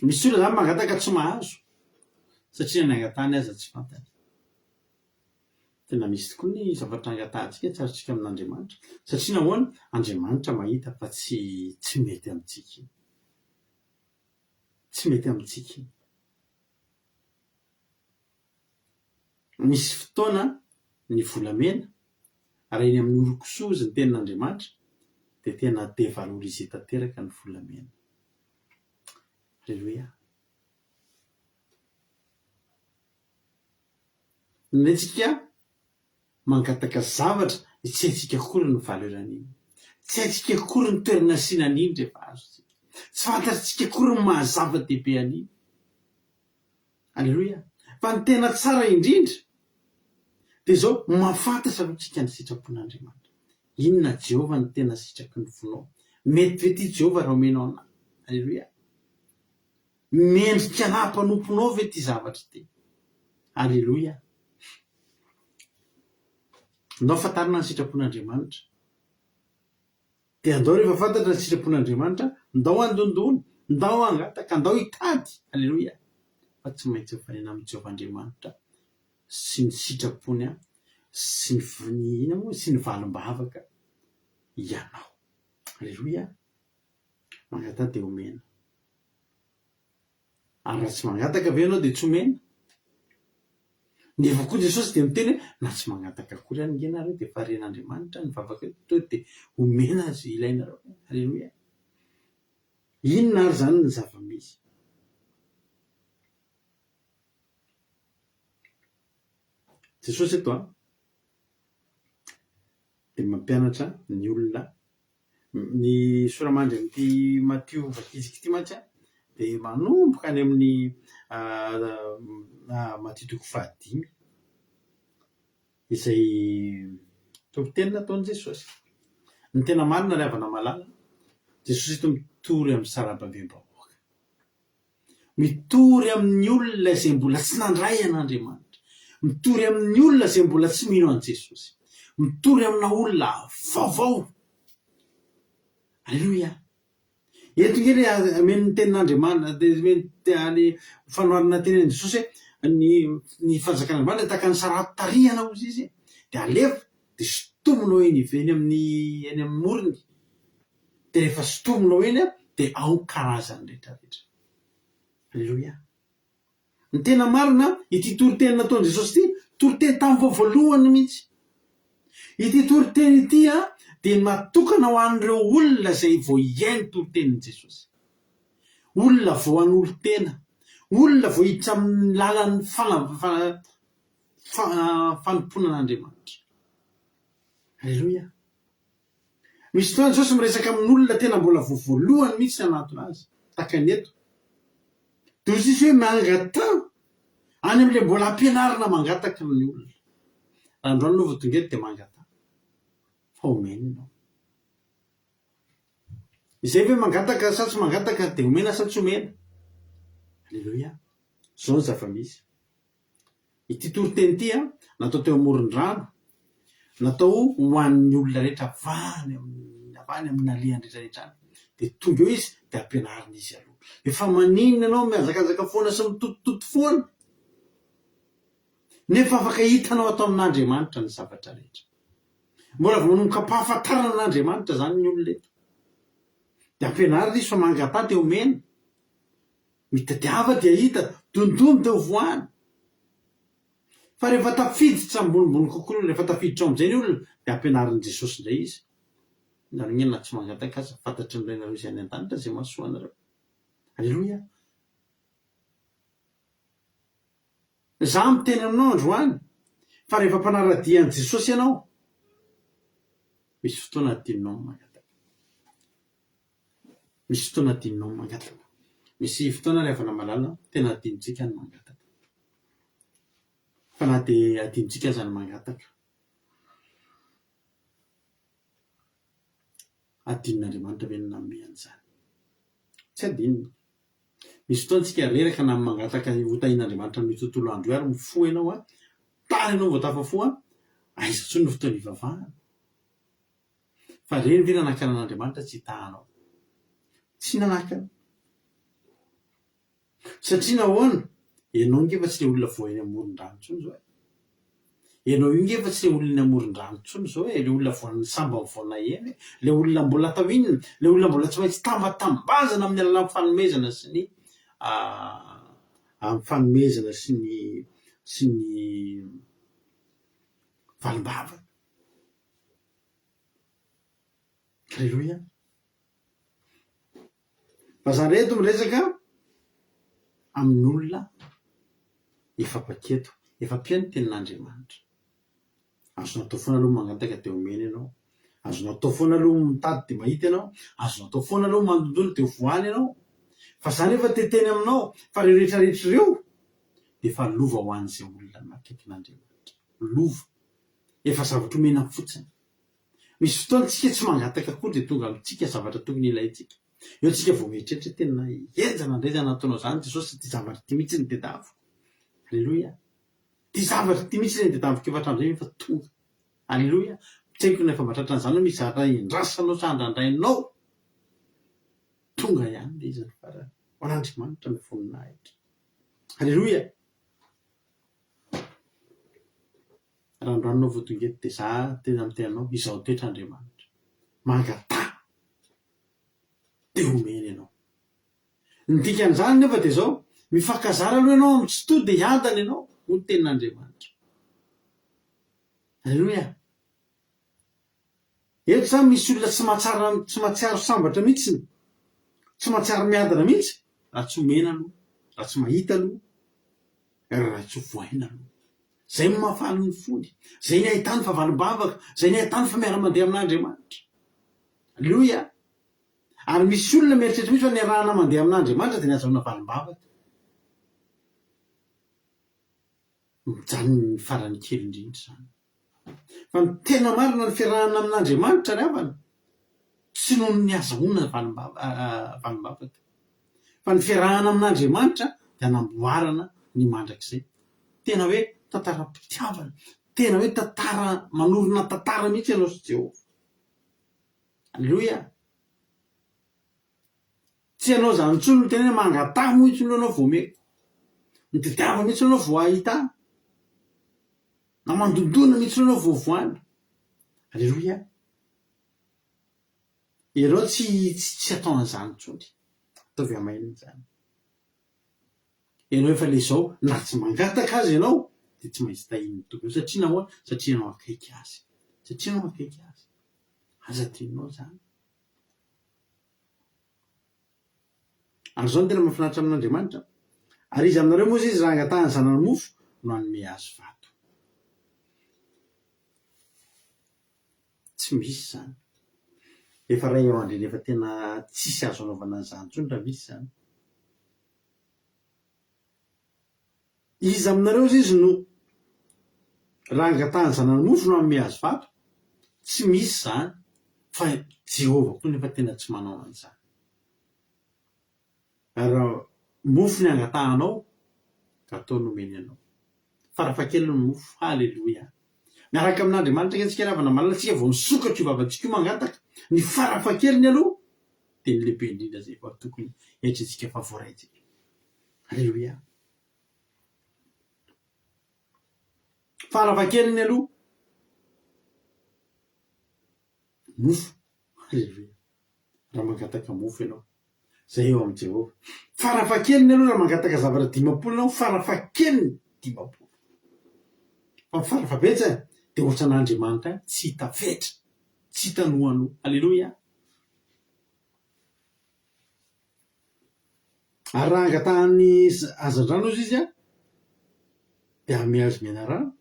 Misy olona zany mangataka tsy mahazo satria ny angatahany aza tsy fantany. Tena misy tokoa ny zavatra angatahantsika tsarotsika amin'Andriamanitra satria nahoana Andriamanitra mahita fa tsy mety amintsika. Tsy mety amintsika. Misy fotoana ny volamena raha iny amin'ny orokosoa izy ny tenin'Andriamanitra dia tena dévaloriser tanteraka ny volamena. Alleluia. Netsika mangataka zavatra tsy haitsika akory ny valeran'iny, tsy haitsika akory ny toerana sinan'iny rehefa azo tsika, tsy fantatsika akory ny mahazava-dehibe an'iny. Alleluia. Fa ny tena tsara indrindra dia zao mahafantatra tsika ny sitrapon'Andriamanitra. Inona Jehova ny tena sitraky ny vonao? Mety ve ty Jehova raha omenao anahy? Alleluia. Mendrika anahy mpanomponao ve ty zavatra ty? Alleluia. Ndao fantarina ny sitrapon'Andriamanitra dia andao rehefa fantatra ny sitrapon'Andriamanitra, ndao andondony, ndao angataka, ndao hitady. Alleluia. Fa tsy maintsy mifanena amin'ny Jehova Andriamanitra sy ny sitrapony sy ny valim-bavaka ianao. Alleluia. Mangataka dia omena. Ary raha tsy mangataka ve ianao dia tsy omena? Nefa koa Jesosy dia miteny hoe na tsy mangataka akory any ianareo dia efa ren'Andriamanitra ny vavaka to dia omena azy ilainareo. Alleluia. Inona ary zany ny zava-misy? Jesosy eto dia mampianatra ny olona. Ny soramandry amin'ity Matthieu vakiziky ity mantsy dia manomboka any amin'ny Matthieu toko 5 izay tompon-teny nataon'i Jesosy. Ny tena marina ry havana malala, Jesosy eto mitory amin'ny sarababem-bahoaka, mitory amin'ny olona izay mbola tsy nandray an'Andriamanitra, mitory amin'ny olona izay mbola tsy mino an' Jesosy, mitory amina olona vaovao. Alleluia. Eto nge le ameny tenin'Andriamanitra ny fanoharana tenen'i Jesosy hoe ny fanjakan'Andriamanitra tahaka ny sara-tarihana ozy izy dia alefa dia sotominao eny amin'ny morony, dia rehefa sotominao eny dia ao karazany rehetrarehetra. Alleluia. Ny tena marina ity toriteny nataon'i Jesosy ity, toriteny tamin'ny voalohany mihitsy. Ity toriteny ity dia natokana ho an'ireo olona izay vao iaino toritenin'i Jesosy, olona vao an'olo-tena, olona vao hiditra amin'ny lalan'ny fanomponan'Andriamanitra. Alleluia. Misy fotoana Jesosy miresaka amin'olona tena mbola voalohany mihitsy anatona azy, tahaka ny eto. Dia izy hoe mangatana any amin'ilay mbola ampianarina mangataka ny olona. Androany no vao tonga eto dia mangatana. Fa omenao. Izay hoe mangataka sa tsy mangataka dia omena sa tsy omena. Alleluia. Zao ny zava-misy. Ity toriteny ity natao teo amoron-drano, natao ho an'ny olona rehetra avany amin'ny alehany rehetrarehetra any. Dia tonga eo izy dia ampianarina izy aloha. Efa maninona ianao mihazakazaka foana sy mitotototo foana, nefa afaka hitanao atao amin'Andriamanitra ny zavatra rehetra. Mbola vao manomboka ampahafantarana an'Andriamanitra zany ny olona eto. Dia ampianarina izy fa mangatana dia omena, mitadiava dia hita, dondomy dia voany. Fa rehefa tafiditra ambonimbony kokoa, rehefa tafiditra ao amin'izay ny olona dia ampianarin'i Jesosy indray izy. Nareo na tsy mangataka aza fantatry ny rainareo izay any an-danitra izay mahasoa anareo. Alleluia. Zaho miteny aminao androany fa rehefa mpanaradian'i Jesosy ianao, misy fotoana adinonao mangataka. Misy fotoana adinonao mangataka. Misy fotoana ry havana malala tena adinontsika ny mangataka. Fa na dia adinontsika aza ny mangataka, adinon'Andriamanitra ve ny nanome an'izany? Tsy adinona. Misy fotoana tsika reraka na mangataka hotahin'Andriamanitra ny tontolo andro ary mifo ianao tany ianao vao tafafo aiza intsony ny fotoana ivavahana. Fa reny ve nanakana an'Andriamanitra tsy hitahanao? Tsy nanakana. Satria nahoana? Ianao ngefa tsy le olona vao eny amoron-drano intsony zao. Ianao io ngefa tsy le olona amoron-drano intsony zao, le olona vao samba voana eny, le olona mbola atao inona, le olona mbola tsy maintsy tambatambazana amin'ny alalan'ny fanomezana sy ny amin'ny fanomezana sy ny valimbava. Alleloia. Fa zany reto miresaka amin'olona efa paketo, efa mpiaino tenin'Andriamanitra. Azonao atao foana aloha mangataka teo omena ianao, azonao atao foana aloha mitady de mahita ianao, azonao atao foana aloha mandondona teo voany ianao. Fa zany efa teteny aminao fa reo rehetrarehetra ireo de fa lova ho an'izay olona makaikin'Andriamanitra. Lova. Efa zavatra omena fotsiny. Misy fotoana tsika tsy mangataka koa de tonga amintsika zavatra tokony ilaitsika. Eo tsika vao mieritreritra tena enjana indray zany nataonao zany Jesosy ty zavatra ty mihitsy ny tedavo. Alleloia. Ty zavatra ty mihitsy ny tedavo kefatra am'izay efa tonga. Alleloia. Tsy haiko nefa mahatratra an'izany misy zatra indrasanao sa andrandrainao. Tonga ihany le izy ny farany. Ho an'Andriamanitra ny voninahitra. Alleloia. Randranonao voatongeto de za tena amitenanao izao toetr'Andriamanitra. Mangata de omeny ianao. Ny dikan'izany nefa de zao mifakazara aloha ianao amin'ny tsy to de hiadana ianao ho ny tenin'Andriamanitra. Alleloia. Eto zany misy olona tsy mahatsiaro sambatra mihitsy, tsy mahatsiaro miadana mihitsy raha tsy omena aloha, raha tsy mahita aloha, raha tsy voaina aloha. Zay mahafaly ny fony, zay ny ahitany fa valimbavaka, zay ny ahitany fa miara-mandeha amin'Andriamanitra. Alleloia. Ary misy olona mieritreritra mihitsy fa ny arahana mandeha amin'Andriamanitra de niazona valimbavaka. Zany ny farany kely indrindra zany. Fa ny tena marina ny fiarahana amin'Andriamanitra ny havana tsy noho ny azahoana valimbavaka. Fa ny fiarahana amin'Andriamanitra dia hanamboarana ny mandrakizay. Tena hoe tantaram-pitiavana, tena hoe tantara manorina tantara mihitsy ianao sy Jehovah. Alleloia. Tsy ianao zany intsony no tena hoe mangataha mihitsy ianao vao omeko, ny tadiava mihitsy ianao vao ahita, na mandondona mihitsy ianao vao voany. Alleloia. Ianao tsy atao an'izany intsony, ataovy amainina zany. Ianao efa le zao na tsy mangataka azy ianao de tsy maintsy tahiny tokony satria nahoa, satria ianao akaiky azy, satria ianao akaiky azy. Aza tianao zany. Ary zao no tena mahafinaritra amin'Andriamanitra. Ary izy aminareo moa izy raha angatahany zanany mofo no hanome azy vato. Tsy misy zany. Efa ray eo andreny efa tena tsisy azo anaovana an'izany intsony raha misy zany. Izy aminareo izy no raha angatahany zanany mofo no hanome azy vato. Tsy misy zany fa Jehovah koa nefa tena tsy manao an'izany. Raha mofo ny angatahanao ka atao nomeny anao. Farafahakeliny ny mofo. Halleloia. Miaraka amin'Andriamanitra antsika ravana malala tsika vao misokatra io vavantsika io mangataka. Ny farafahakeliny aloha de ny lehibe indrindra zay fa tokony etrintsika fa voaraitsika. Halleloia. Farafahakeliny aloha mofo. Halleloia. Raha mangataka mofo ianao, zay eo amin'i Jehovah. Farafahakeliny aloha raha mangataka zavatra 50 ianao, farafahakeliny 50. Fa farafabetsany de ohatra n'Andriamanitra tsy hita fetra, tsy hita nohano. Alleloia. Ary raha angatahany hazandrano izy de ame azy menarana,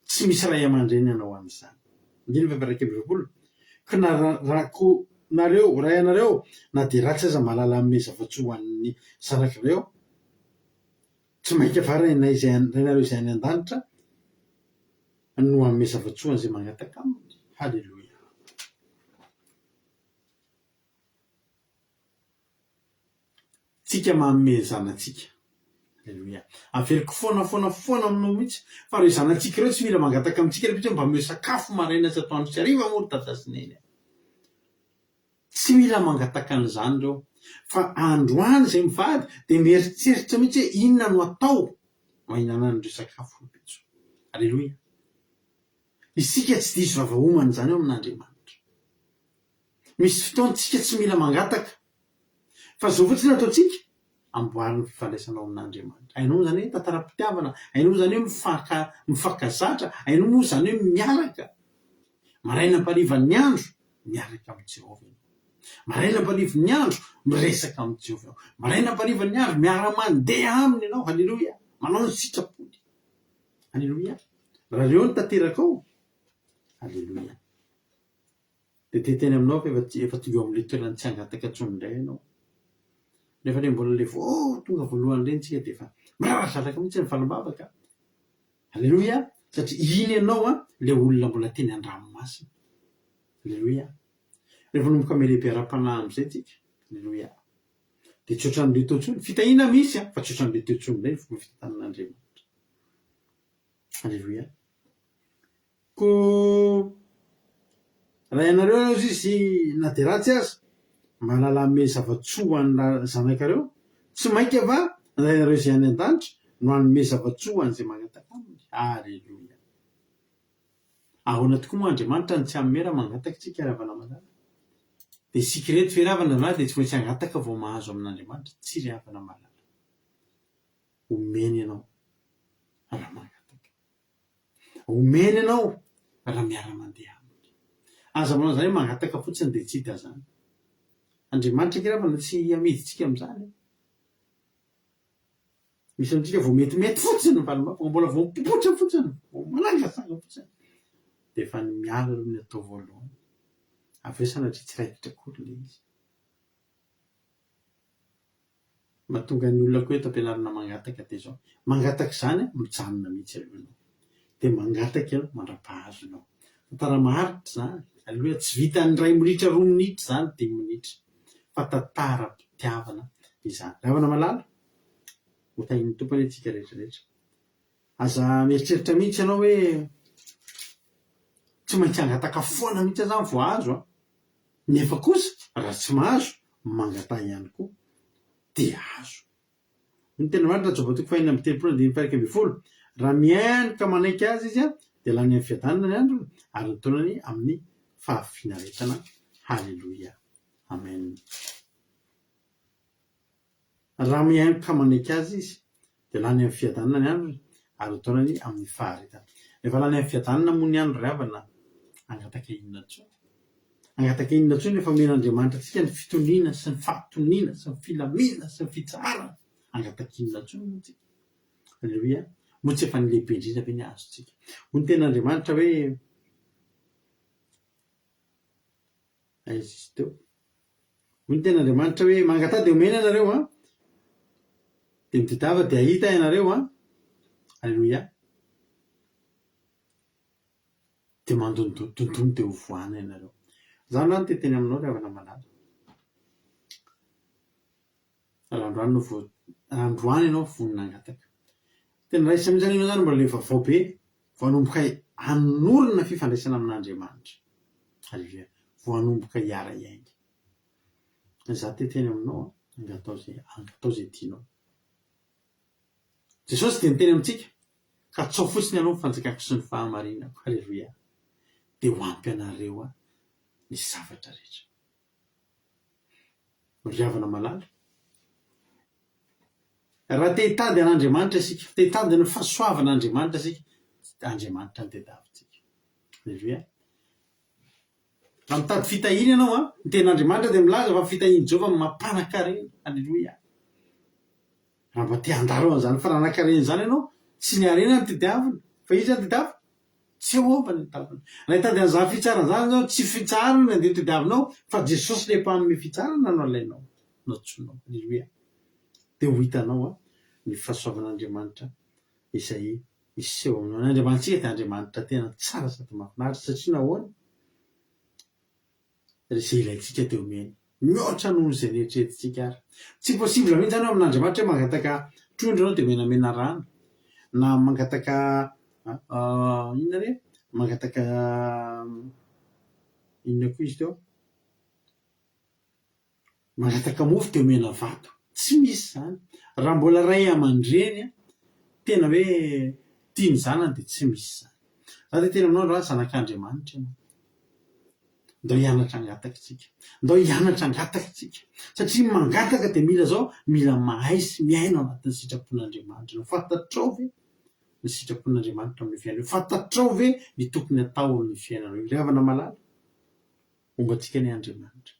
tsy misy ray aman-dreny ianao an'izany. Indrindra fa raika amby 20. Ka na rako nareo, ray anareo na de ratsy aza malala amin'ny zava-tsy ho an'ny zanak'ireo, tsy mainka fa rainareo izay any an-danitra no amin'ny zava-tsy ho an'izay mangataka aminy. Halleloia. Tsika manome zanatsika. Halleloia. Aveliko foana aminao mihitsy fa reo zanatsika ireo tsy mila mangataka amintsika rehetra mba meo sakafo maraina sy atoandro sy hariva moa tadasineny. Tsy mila mangataka an'izany reo fa androany zay mivady de mieritreritra mihitsy hoe inona no atao mahinana an'ireo sakafo betso. Halleloia. Isika tsy diso vavaomana zany eo amin'Andriamanitra. Misy fotoana tsika tsy mila mangataka fa zao fotsiny ataotsika amboariny fifandraisanao amin'Andriamanitra. Hainao zany hoe tantara-pitiavana, hainao zany hoe mifakazatra, hainao moa zany hoe miaraka. Maraina am-parivan'ny andro miaraka amin'ny Jehovah. Maraina am-parivan'ny andro miresaka amin'ny Jehovah. Maraina am-parivan'ny andro miara-mandeha aminy ianao. Halleloia. Manao ny sitrapony. Halleloia. Raha reo ny tanteraka ao. Halleloia. Dia teny aminao efa tonga amin'ilay toerana tsy hangataka intsony indray ianao. Nefa ilay mbola ilay tonga voalohany ireny tsika dia efa miraradraraka mihitsy ny valom-bavaka. Halleloia. Satria iny ianao ilay olona mbola teny an-dranomasina. Halleloia. Rehefa nomboka milehibe ara-panahy amin'izay tsika. Halleloia. Dia tsy ohatran'ilay teo intsony. Fitahiana misy fa tsy ohatran'ilay teo intsony indray ny fomba fitantanan'Andriamanitra. Halleloia. Koa raha ianareo izy na dia ratsy aza mahalala ame zavatsoa an'ny zanakareo, tsy mainka ava na ianareo izay any an-danitra no hanome zavatsoa an'izay mangataka aminy. Halleloia. Ahoana tokoa moa Andriamanitra ny tsy hanome raha mangataka tsika ravana malala. Dia isika reto firavana na dia tsy maintsy hangataka vao mahazo amin'Andriamanitra, tsy ravana malala. Omeny ianao raha mangataka. Omeny ianao raha miara-mandeha aminy. Aza manao izany mangataka fotsiny dia tsy hita zany. Andriamanitra kiravana tsy amiditsika amin'izany. Misy amintsika vao metimety fotsiny ny valom-bavaka, mbola vao mipopotra fotsiny, vao malangasanga fotsiny. Dia efa miala aloha ny atao voalohany. Avy eo sanatria tsy raikitra akory ilay izy. Mahatonga ny olona koa eto am-pianarana mangataka dia izao. Mangataka izany mijanona mihitsy alohanao. Dia mangataka ianao mandra-pahazonao. Tantara-maharitra izany. Aloha tsy vitan'ny 2 minitra 2 minitra izany 10 minitra. Fa tantara-pitiavana izany. Ravana malala. Hotahin'ny tompony antsika rehetrarehetra. Aza mieritreritra mihitsy ianao hoe tsy maintsy hangataka foana mihitsy aza vao azo. Nefa kosa raha tsy mahazo mangata ihany koa dia azo. Ny tena marina Job 4:30-20. Raha mihaino ka manaiky azy izy dia lany amin'ny fiadanana ny androny ary ny taonany amin'ny fahafinaretana. Halleluia. Amen. Raha mihaino ka manaiky azy izy dia lany amin'ny fiadanana ny androny ary ny taonany amin'ny faharetana. Rehefa lany amin'ny fiadanana moa ny andro ravana angataka inona intsony. Angataka inona intsony rehefa men'Andriamanitra antsika ny fitoniana sy ny fahatoniana sy ny filamina sy ny fitsarana. Angataka inona intsony moa tsika. Halleluia. Moa tsy efa ny lehibe indrindra ve ny azo tsika. Hoy ny ten'Andriamanitra hoe aiza izy teo. Hoy ny ten'Andriamanitra hoe mangata dia omena ianareo dia mitadiava dia ahita ianareo Halleluia. Dia mandondondo dia ho voana ianareo. Zany raha ny teteny aminao ravana malala. Androany ianao vonona angataka. Tena raisina mihitsy ianao zany mbola ilay vaovao be vao hanomboka hanorina fifandraisana amin'Andriamanitra. Halleluia. Vao hanomboka hiara iainga. Za teteny aminao angatao izay tianao. Jesosy dia niteny amintsika ka tsao fotsiny ianao ny fanjakako sy ny fahamarinako. Halleluia. Dia ho ampy anareo ny zavatra rehetra. Ravana malala. Raha te hitady an'Andriamanitra isika, te hitady ny fahasoavan'Andriamanitra isika, Andriamanitra ny tadiavintsika. Halleluia. Raha mitady fitahiana ianao ny ten'Andriamanitra dia milaza fa fitahian'i Jehovah mampanankarena. Halleluia. Raha mba te handaro an'izany faranankarena izany ianao, tsy ny harena ny tadiavina, fa izy ny tadiavina. Tsy Jehovah ny tadiavina. Raha hitady an'izany fitsarana izany ianao, tsy fitsarana ny andeha tadiavinao, fa Jesosy ilay mpanome fitsarana no alainao, no antsoinao. Halleluia. Dia ho hitanao ny fahasoavan'Andriamanitra izay miseho aminao. Ny Andriamanitsika dia Andriamanitra tena tsara sady mahafinaritra satria nahoana? Izay ilaintsika teo omeny. Mihoatra noho izay nieritreretintsika ary. Tsy possible mihitsy zany amin'Andriamanitra mangataka trondro ianao dia menamena rano. Na mangataka inona re? Mangataka inona koa izy teo? Mangataka mofo dia omena vato. Tsy misy zany. Raha mbola ray aman-dreny tena hoe tiany zanany dia tsy misy zany. Za dia tena aminao raha zanak'Andriamanitra ianao. ndao hianatra angataka tsika ndao hianatra angataka tsika satria mangataka dia mila zao mila mahay sy miaino anatin'ny sitrapon'Andriamanitra no fantatrao ve ny sitrapon'Andriamanitra amin'ny fiainana fantatrao ve ny tokony atao amin'ny fiainana io ravana malala mombantsika ny Andriamanitra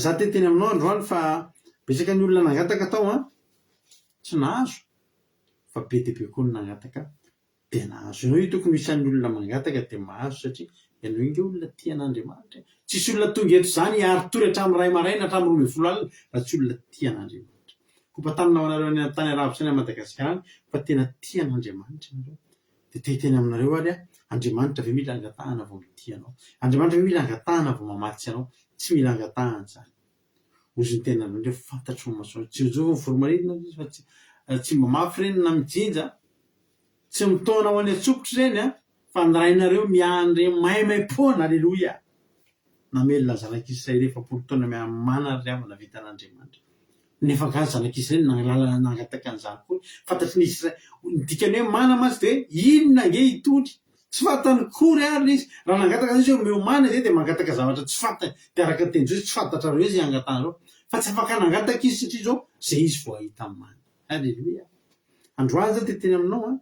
za teny aminao androany fa betsaka ny olona nangataka tao tsy nahazo fa be dia be koa ny nangataka dia nahazo ianao io tokony isan'ny olona mangataka dia mahazo satria ianao inge olona tian'Andriamanitra tsisy olona tonga eto zany ary-tory hatramin'ny ray maraina hatramin'ny 12 alina raha tsy olona tian'Andriamanitra koa tanina anareo any tany aravitra any Madagasikara fa tena tian'Andriamanitra ianareo dia teny aminareo ary Andriamanitra ve mila angatahana vao mitianao Andriamanitra ve mila angatahana vao mamatsy anao tsy mila angatahana zany ozy ny tena andreo fantatro maso tsy ho voromaridina fa tsy mba mafy reny na mijinja tsy mitona ho any atsopotra reny fa nirainareo miandre maimai-poana aleloia namelona zanak'Israely rehefa 10 taona mana ry avana vitan'Andriamanitra nefa gazy zanak'Israely nangataka an'izany koa fantatry ny Israely dikany hoe mana mazy dia inona nge hitondry tsy fantany kory ary izy raha nangataka izy eo miomana zay dia mangataka zavatra tsy fantany dia araka teny Jesosy tsy fantatra reo izy angatanareo fa tsy afaka nangataka izy satria zao zay izy vao ahita amin'ny aleloia androany zao teny aminao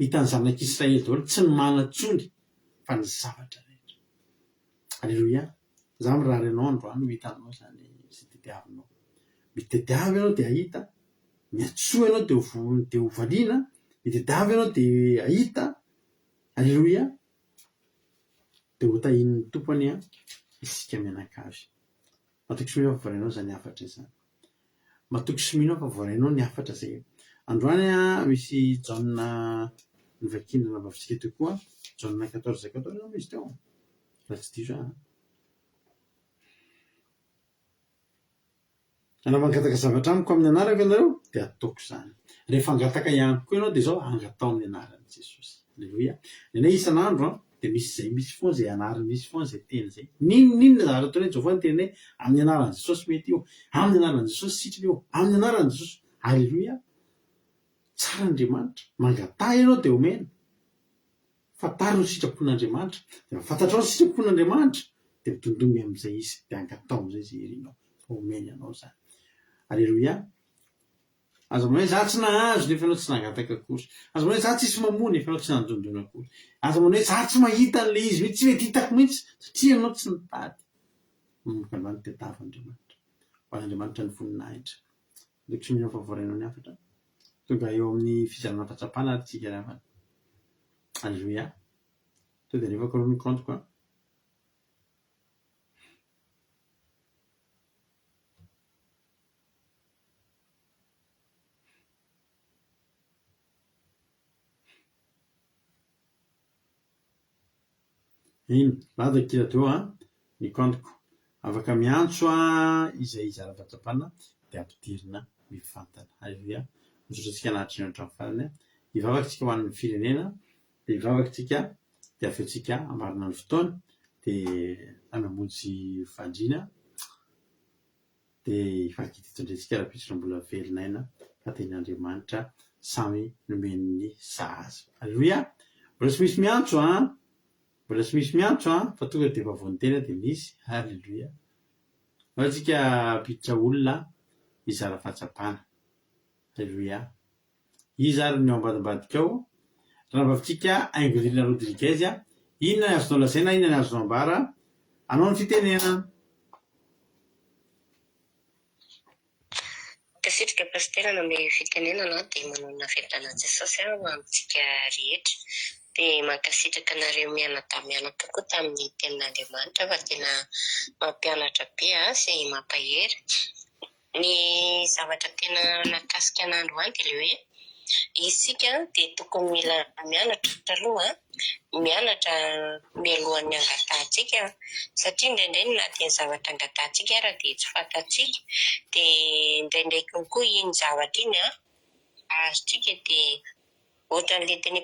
hitan'ny zanak'Israely daholo tsy ny mana-tsony fa ny zavatra rehetra aleloia za mirary anao androany no hitanao zany sy tediavinao mitediavy ianao dia ahita miatsoa ianao dia hovaliana mitediavy ianao dia ahita aleloia dia ho tahin'ny tompony isika mianakavy matoky sominao fa voarainao zany afatra izany matoky sominao fa voarainao ny afatra zay androany misy jauna ny vakindrina mavavitsika teo koa jauna 14 izy teo raha tsy diso ana mangataka zavatra amiko amin'ny anarako ianareo dia ataoko zany rehefa angataka ihany koa ianao dia zao angatao amin'ny anaran'i Jesosy aleloia nena isan'andro dia misy zay misy foana zay anarany misy foana zay teny zay ninona zavatra ataonay Jehovah ny teny hoe amin'ny anaran'i Jesosy mety io amin'ny anaran'i Jesosy sitrana io amin'ny anaran'i Jesosy aleloia tsara Andriamanitra mangatah ianao dia omena fantaro ny sitrapon'Andriamanitra dia fantatra ny sitrapon'Andriamanitra dia midondomy amin'izay izy dia angatao amin'izay zay irinao fa omena ianao zany aleloia aza manao hoe za tsy nahazo nefa ianao tsy nangataka akory aza manao hoe za tsisy mamoa nefa ianao tsy nandondona akory aza manao hoe za tsy mahita an'ilay izy mihitsy tsy mety hitako mihitsy satria ianao tsy nitady mandany tediavin'Andriamanitra ho an'Andriamanitra ny voninahitra dia tsy mino fa voarainao ny afatra tonga eo amin'ny fizarana fahatsapana ary tsika ravana aleloia to dia rehefa korony compte koa ino lada kila teo ny compteko afaka miantso izay izara fahatsapana dia ampidirina mifantana aleloia misotratsika anatriny hatramin'ny farany hivavakantsika ho an'ny firenena dia hivavakantsika dia aveontsika amarina ny fotoana dia anamonjy fandriana dia hifankititondrentsika raha-pitrona mbola velinaina ka ten'Andriamanitra samy nomen'ny sahaza aleloia mbola tsy misy miantso mbola tsy misy miantso fa tonga dia efa voanitena dia misy aleloia atsika piditra olona izara fahatsapana aleloia izy ary ny ao ambadimbadika ao raha mbavintsika Aingolina Rodriguez inona ny azonao lazaina inona ny azonao ambara anao ny fitenenana Tasitrika pastera nome fitenenana dia manana fiatrana Jesosy amintsika rehetra dia mankasitraka nareo mianaka koa tamin'ny tenin'Andriamanitra fa tena mampianatra be sy mampahery ny zavatra tena nakasika n'androany dia ilay hoe isika dia tokony mila mianatra aloha mianatra mialohan'ny angatahntsika satria indraindray na dia ny zavatra angatahntsika ara dia tsy fantatsika dia indraindray koa iny zavatra iny azotsika dia ohatran'ilay teny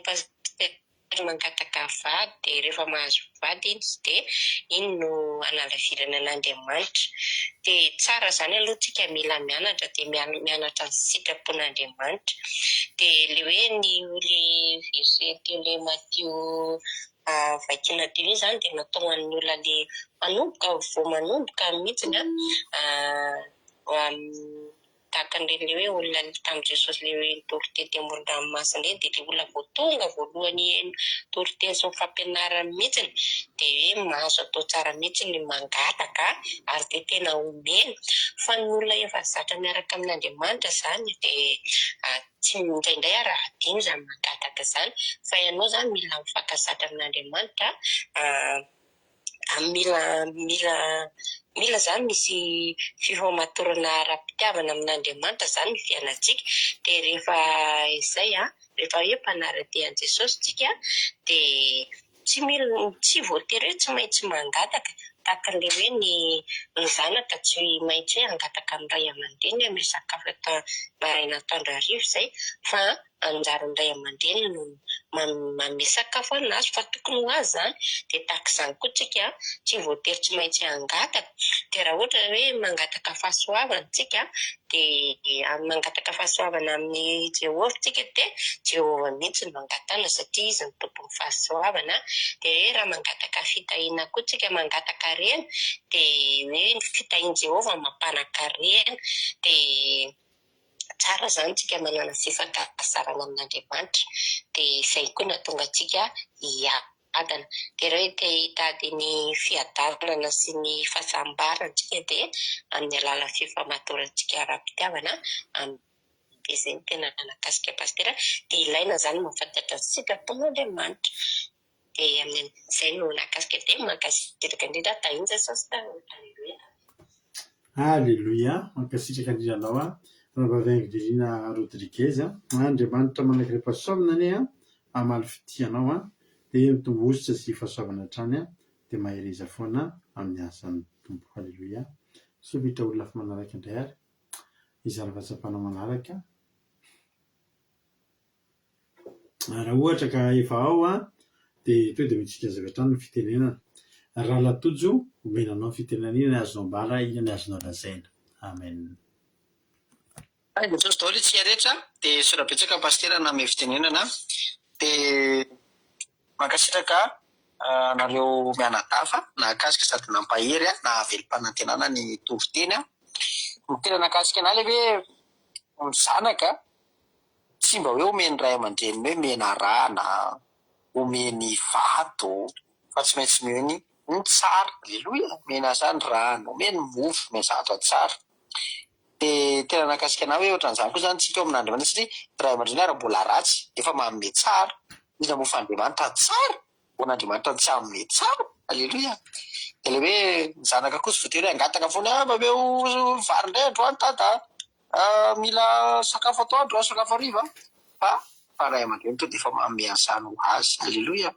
mangataka vady dia rehefa mahazo vady izy dia iny no analavirana an'Andriamanitra dia tsara zany aloha tsika mila mianatra dia mianatra ny sitrapon'Andriamanitra dia ilay hoe ny verset teo ilay Matteo vakiana tv zany dia natao ho an'ny olona le manomboka vao manomboka mihitsiny tahaka an'ireny hoe olona tamin'i Jesosy le hoe nitory teny amoron-dranomasina ireny, dia le olona vao tonga voalohany tory teny sy fampianarana mihitsiny dia hoe mahazo atao tsara mihitsiny mangataka ary dia tena omena. Fa ny olona efa zatra miaraka amin'Andriamanitra zany dia tsy indraindray raha adino zany mangataka zany, fa ianao zany mila mifankazatra amin'Andriamanitra. Mila zany misy fifamatorana ara-pitiavana amin'Andriamanitra zany ny fiainantsika. Dia rehefa izay rehefa hoe mpanara-dian'i Jesosy tsika dia tsy voatery hoe tsy maintsy mangataka, tahaka le hoe ny zanaka tsy maintsy hoe angataka amin'ny ray aman-dreny misakafo atao maraina atoandro hariva izay, fa anjaran'ny ray aman-dreny no manome sakafo anazy, fa tokony ho azy zany. Dia tahaka izany koa tsika tsy voatery tsy maintsy angataka. Dia raha ohatra hoe mangataka fahasoavana tsika dia mangataka fahasoavana amin'ny Jehovah tsika dia Jehovah mihitsy no mangatana satria izy ny tompon'ny fahasoavana. Dia hoe raha mangataka fitahiana koa tsika mangataka rena dia hoe ny fitahian Jehovah mampanaka rena. Dia tsara zany tsika manana fifankahasarana amin'Andriamanitra. Dia izay koa nahatonga tsika hiadana. Dia raha hoe te hitady ny fiadanana sy ny fahasambarana tsika dia amin'ny alalan'ny fifamatorantsika ara-pitiavana izay ny tena nanakasika pastera. Dia ilaina zany mahafantatra antsika taon'Andriamanitra. Dia amin'izay no nakasika dia mankasitraka indrindra tahiny Jesosy daholo. Alleluia, mankasitraka indrindranao Ravavengy-Dirina Rodriguez. Andriamanitra manakire fahasoavana anie amaly fitianao dia mitombozotra sy fahasoavana hatrany dia maheriza foana amin'ny asan'ny tompo. Alleluia. Sovitra olona fa manaraka indray ary izary fahatsapana manaraka. Raha ohatra ka efa ao dia to dia mitsika zavatra ny fitenenana. Raha latojo omenanao fitenenana iny azonao ambara, iny ny azonao lazaina. Amen. Jesosy daholo tsika rehetra dia sorabetsaka pastera name fitenenana dia mankasitraka nareo mianadafa nakasika sady nampahery na avelo-panantenana ny toriteny. Ny tena nakasika anazy hoe ny zanaka tsy mba hoe omeny ray aman-dreny hoe mena rà na omeny vato, fa tsy maintsy meny ny tsara. Alleluia. Mena zany rano, omeny mofo, omeny zato tsara. Dia tena nakasika anahy hoe ohatran'izany koa zany tsika eo amin'Andriamanitra satria ray aman-dreny ary mbola ratsy efa manome tsara. Izy mofo-Andriamanitra tsara, von'Andriamanitra tsy hanome tsara. Alleluia. Dia le hoe ny zanaka koa tsy voatery angataka foana mameo vary indray androany tata, mila sakafo atoandro sakafo hariva, fa ray aman-dreny to dia efa manome an'izany ho azy. Alleluia.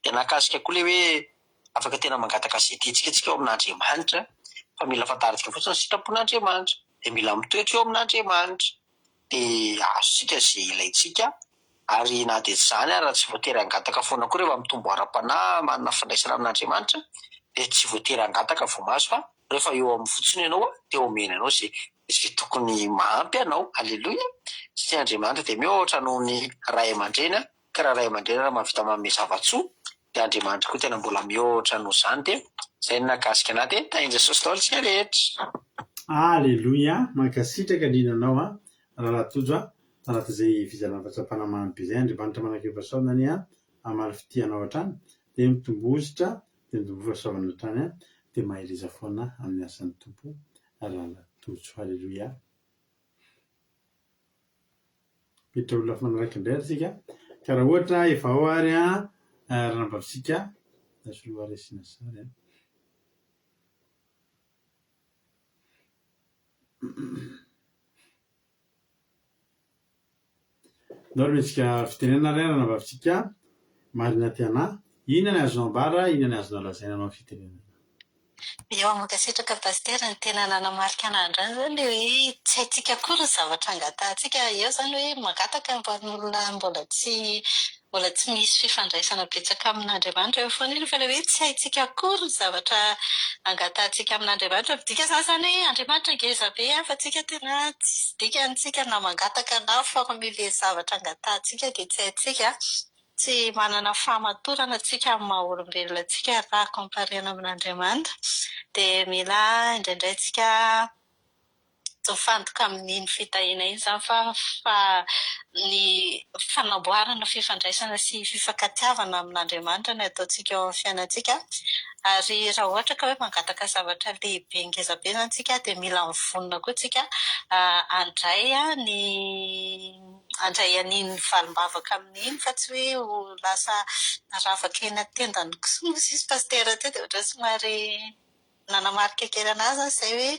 Dia nakasika koa le hoe afaka tena mangataka izay tiantsika tsika eo amin'Andriamanitra, fa mila fantaritsika fotsiny ny sitrapon'Andriamanitra dia mila mitoetra eo amin'Andriamanitra dia azontsika izay ilaintsika. Ary na dia izany raha tsy voatery angataka foana koa rehefa mitombo ara-panahy manana fandraisana amin'Andriamanitra dia tsy voatery angataka vao maso, fa rehefa eo amin'ny fotsiny ianao dia omena anao izay tokony mahampy anao. Alleluia. Satria Andriamanitra dia mihoatra noho ny ray aman-dreny, ka raha ray aman-dreny raha mahavita manome zava-tsoa dia Andriamanitra koa tena mbola mihoatra noho izany. Dia izay no nakasika anahy dia tahiny Jesosy daholo tsika rehetra. Alleluia. Mankasitraka indrindranao raha latojo raha izay fizarana fahatsapana manambe izay. Andriamanitra manakire fahasoavana anie amaly fitianao hatrany dia mitombozotra dia mitombo fahasoavana hatrany dia maheriza foana amin'ny asan'ny tompo raha latojo. Alleluia. Petra olona fa manaraka indray tsika ka raha ohatra efa ao ary raha nambavitsika nasoloa resina sary ndao mitsika fitenenana raha nambavitsika marina tiana inona ny azonao ambara, inona ny azonao lazaina anao fitenenana. Eo mankasitraka pastera ny tena nanamarika an'andrany zany le hoe tsy haintsika akory ny zavatra angatantsika. Eo zany hoe mangataka mpan'olona mbola tsy misy fifandraisana betsaka amin'Andriamanitra eo foana iny, fa le hoe tsy haintsika akory ny zavatra angatantsika amin'Andriamanitra. Midika zany hoe Andriamanitra ngeza be fa tsika tena tsy dikantsika na mangataka na fa mile zavatra angatantsika dia tsy haintsika tsy manana fahamatorana tsika amin'ny maha-olombelona tsika raha komparena amin'Andriamanitra dia mila indraindray tsika tsy mifantoka amin'iny fitahiana iny izany fa ny fanamboarana fifandraisana sy fifankatiavana amin'Andriamanitra ny ataontsika eo amin'ny fiainantsika. Ary raha ohatra ka hoe mangataka zavatra lehibe ngezabe izany tsika dia mila mivonona koa tsika andray an'iny valim-bavaka amin'iny fa tsy hoe ho lasa ravaka eny an-tendany kisoa sisy pastera teo dia ohatra somary nanamarika kely anazy izay hoe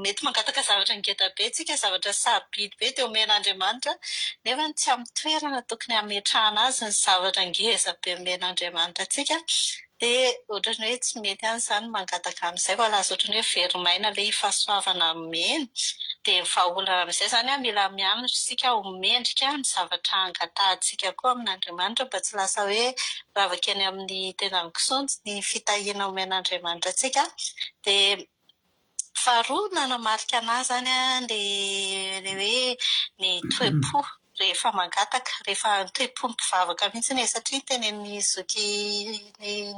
mety mangataka zavatra ngeda be tsika, zavatra sarobidy be dia omen'Andriamanitra nefa tsy amin'ny toerana tokony hametrahana azy ny zavatra ngeza be omen'Andriamanitra tsika dia ohatrany hoe tsy mety any izany mangataka amin'izay fa laza ohatrany hoe verimaina ilay fahasoavana omeny dia vahaolana amin'izay izany mila mianatra isika homendrika ny zavatra angatahantsika koa amin'Andriamanitra mba tsy lasa hoe ravaka eny amin'ny tendan'ny kisoa ny fitahiana omen'Andriamanitra tsika. Dia faharoa nanamarika anazy zany ilay hoe ny toe-po rehefa mangataka, rehefa toe-po mpivavaka mihitsy ny satria tenenin'ny zoky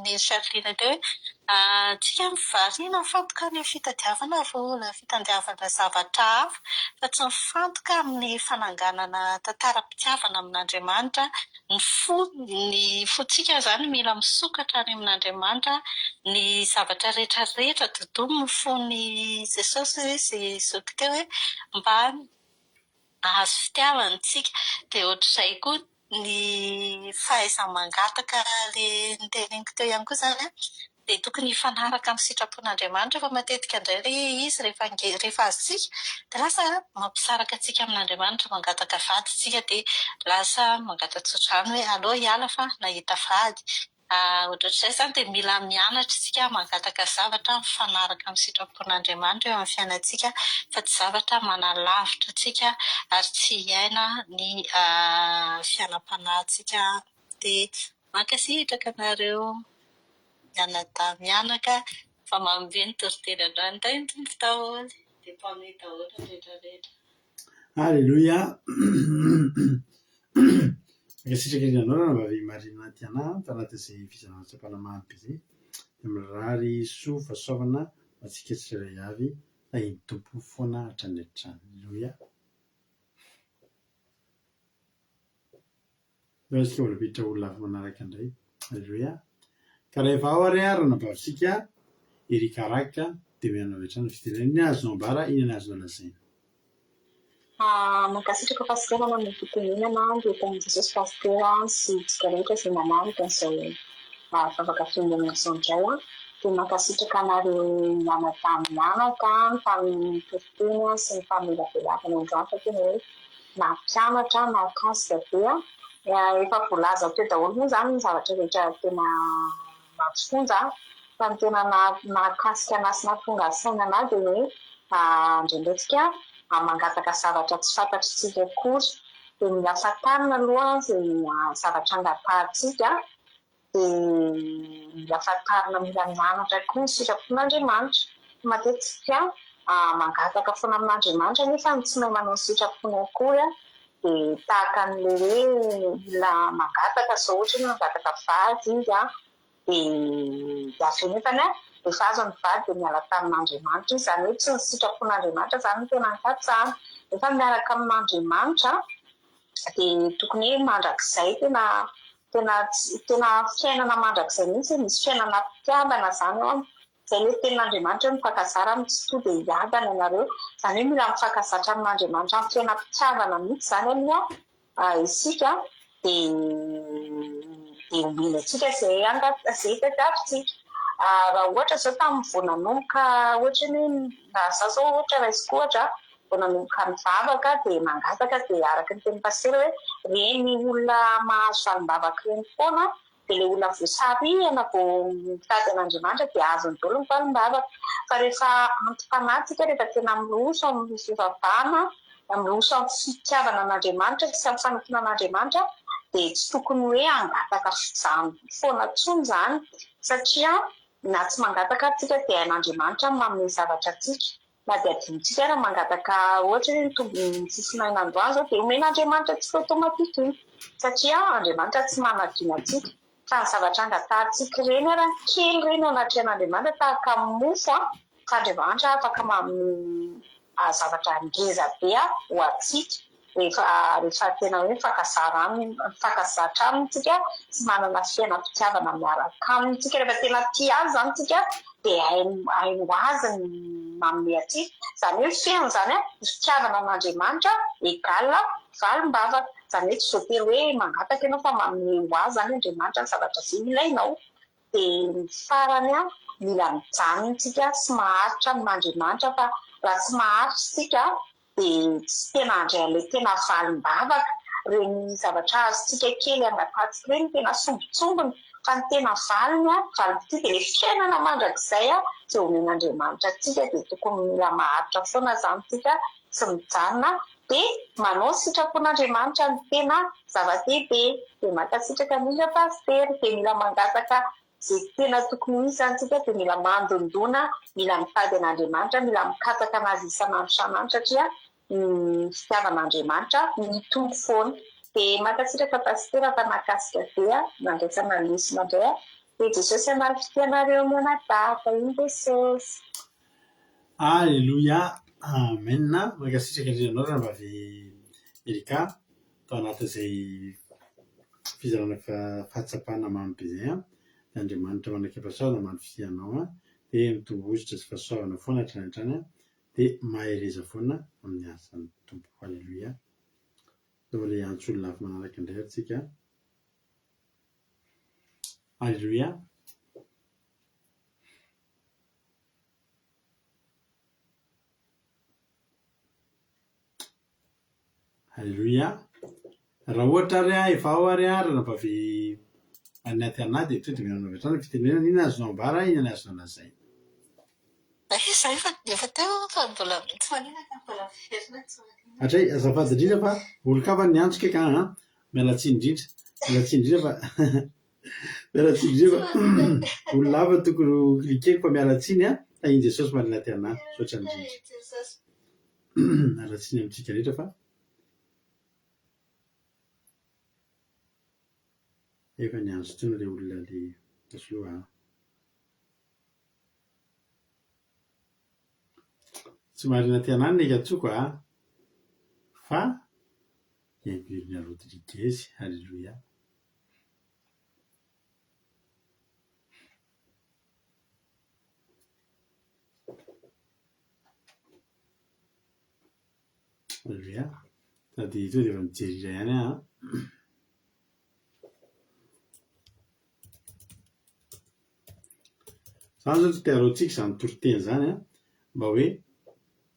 ny Charline teo hoe tsika mivariana mifantoka ny fitadiavana vola, fitadiavana zavatra hafa fa tsy mifantoka amin'ny fananganana tantara-pitiavana amin'Andriamanitra. Ny fontsika izany mila misokatra any amin'Andriamanitra, ny zavatra rehetrarehetra dodoma ny fon'ny Jesosy izay zoky teo hoe mba ahazo fitiavana tsika. Dia ohatr'izay koa ny fahaizana mangataka ilay niteneniko teo ihany koa izany dia tokony hifanaraka amin'ny sitrapon'Andriamanitra fa matetika indray ilay izy rehefa azontsika dia lasa mampisaraka antsika amin'Andriamanitra mangataka vady tsika dia lasa mangatatsotra any hoe aleo hiala fa nahita vady. Ohatr'izay izany dia mila mianatra isika mangataka zavatra mifanaraka amin'ny sitrapon'Andriamanitra eo amin'ny fiainantsika fa tsy zavatra manalavitra antsika ary tsy hiaina ny fiainam-panahintsika. Dia mankasitraka anareo mianaka fa manome ny toriteny androany indray ny tompo daholo dia mpamey daholo ny rehetrarehetra. Alleluia. Mankasitraka indray androany vavy Marina Tiana tanatin'izay fizarana-tsapana maro be dia mirary soa fahasoavana antsika tsirairay avy na iny tompo foana hatrany hatrany. Alleluia. Isika mbola miditra olona avy manaraka indray. Alleluia. Ka rehefa ao ary raha nabavitsika erikaraka dia mianao rehetrany fitenenana. Iny azonao ambara, iny azonao lazaina. Mankasitraka pastera na ny fitenenana dia tamin'i Jesosy pastera sy tsika rehetra izay manaraka izay vavaka fiangonana izao indray dia mankasitraka anareo mianatra mianaka tamin'ny toriteny sy ny famelabelakana androany fa tena hoe na mpianatra na kasika be efa voalaza teo daholo moa izany ny zavatra rehetra tena mampifonja fa ny tena nakasika anazy na tonga sainana dia hoe indraindraitsika mangataka zavatra tsy fantatritsika akory dia mila fantarina aloha izay zavatra angatahantsika dia mila fantarina mila mianatra koa ny sitrapon'Andriamanitra. Matetika mangataka foana amin'Andriamanitra nefa tsy mahay manao sitrapony akory dia tahaka an'ilay hoe mila mangataka zao ohatra hoe mangataka vady izy dia avy nefany rehefa azo ny vady dia miala tamin'Andriamanitra izy, izany hoe tsy ny sitrapon'Andriamanitra izany no tena ankatsahana. Rehefa miaraka amin'Andriamanitra dia tokony hoe mandrakizay tena fiainana mandrakizay mihitsy, misy fiainana mpitiavana izany ao izay hoe tenin'Andriamanitra mifankazara amin'ny tsy to dia hiadana ianareo, izany hoe mila mifankazatra amin'Andriamanitra amin'ny fiainam-pitiavana mihitsy izany aloha isika dia omena antsika izay tadiavintsika. Raha ohatra zao tamin'ny vao nanomboka ohatra hoe za zao ohatra raisiko ohatra vao nanomboka mivavaka dia mangataka dia araka ny teny pastera hoe reny olona mahazo valim-bavaka reny foana dia ilay olona voasarihana vao mitady an'Andriamanitra dia azony daholo ny valim-bavaka. Fa rehefa antom-panahintsika rehefa tena miroso amin'ny fivavahana, miroso amin'ny fitiavana an'Andriamanitra sy amin'ny fanokina an'Andriamanitra dia tsy tokony hoe angataka foana intsony izany satria na tsy mangataka tsika dia hain'Andriamanitra manome zavatra atsika. Na dia adinontsika raha mangataka ohatra hoe ny sisinain'androany zao dia omen'Andriamanitra tsika automatika iny. satria Andriamanitra tsy manadina atsika fa ny zavatra angatantsika reny ara kely reny anaty an'Andriamanitra tahaka mofo fa Andriamanitra afaka manome zavatra ngeza be ho atsika rehefa tena hoe fakazatra amintsika tsy manana fiainam-pitiavana miaraka amintsika rehefa tena tia azy zany tsika dia haino azy manome atsika zany hoe fiaina zany fitiavana an'Andriamanitra égale valim-bavaka zany hoe tsy voatery hoe mangataka ianao fa manome ho azy zany Andriamanitra ny zavatra izay ilainao dia ny farany mila mijanontsika sy maharitra amin'Andriamanitra fa raha tsy maharitra sika dia tsy tena andray an'ilay tena valim-bavaka reny zavatra azontsika kely angatantsika reny tena sombitsombiny fa ny tena valiny valim-pity dia ilay fiainana mandrakizay izay omen'Andriamanitra atsika dia tokony mila maharitra foana zany tsika sy mijanona dia manao ny sitrapon'Andriamanitra ny tena zava-dehibe dia mankasitraka mila pastery dia mila mangataka zay tena tokony misy antsika dia mila mandondona mila mitady an'Andriamanitra mila mikataka anazy isan'andro isan'andro satria ny fitiavan'Andriamanitra mitombo foana dia mankasitraka pastera fa makasika be nandraisana lesona indray dia Jesosy anary fitianareo mianadafa iny Jesosy. Alleluia, amen. Mankasitraka indrindra anao raha mba Erika tao anatin'izay fizarana fahatsapana mamy be izay Andriamanitra manaka-pahasoavana manofisianao dia mitombohozitra sy fahasoavana foana hatrany dia mahereza foana amin'ny asan'ny tompo. Alleluia. Dova ilay antsolona hafa manaraka indray atsika. Alleluia. Alleluia. Raha ohatra ary efa ao ary raha nambavy anaty anahy dia tonga dia mianana avy hatrany fitenenana iny azonao ambara iny any azonao anazay. Izay efa teo fa mbola tsy maninaka mbola verina tsy maninaka. Hatray azafady indrindra fa olon-kafa ny antsika ka mialatsiny indrindra fa mialatsiny indrindra fa olona hafa tokony likeko fa mialatsiny fa iny Jesosy malinaty anahy sotra indrindra. Mialatsiny amintsika rehetra fa efa ny azo tona ilay olona ilay tasoloha. Tsy marina ty anany ny katsoko fa Bible Rodriguez. Alleluia. Alleluia. Sady ito dia efa mijery iray ihany zany zao tiarontsika izany toriteny zany mba hoe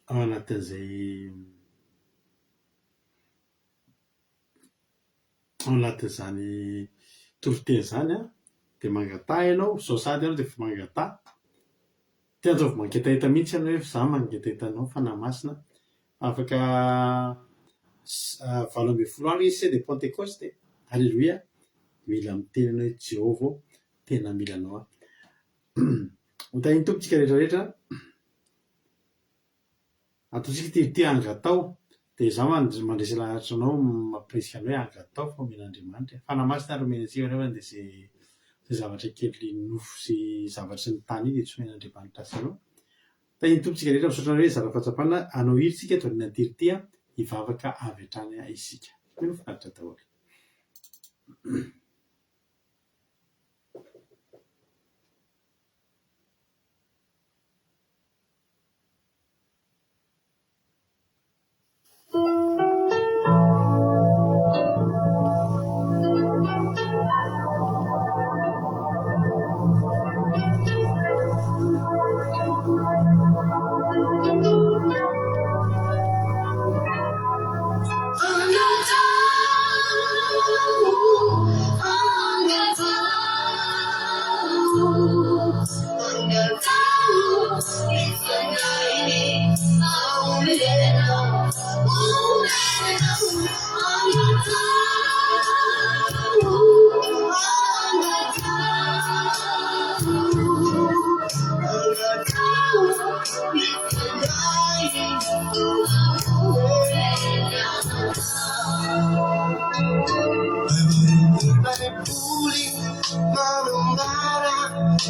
ao anatin'izany toriteny zany dia mangatà ianao zao sady ianao dia efa mangatà tianjao mangetaheta mihitsy ianao hoe za mangetaheta fanahy masina afaka 20 andro izy de Pentecoste. Alleluia. Mila miteny anao hoe Jéhovah tena mila anao hotahiny tompontsika rehetrarehetra ataontsika ty angatao dia za mandresy lahatra anao mampiresika anao hoe angatao fa omen'Andriamanitra fanahy masina ary omenantsika rehefa dia zay zavatra kely nofo sy zavatra ny tany iny tsy omen'Andriamanitra asanao. Tahiny tompontsika rehetra misaotra hoe zara-pahatsapana anao iritsika torin'ny antiry hivavaka avy hatrany isika. Mino finaritra daholo. Oh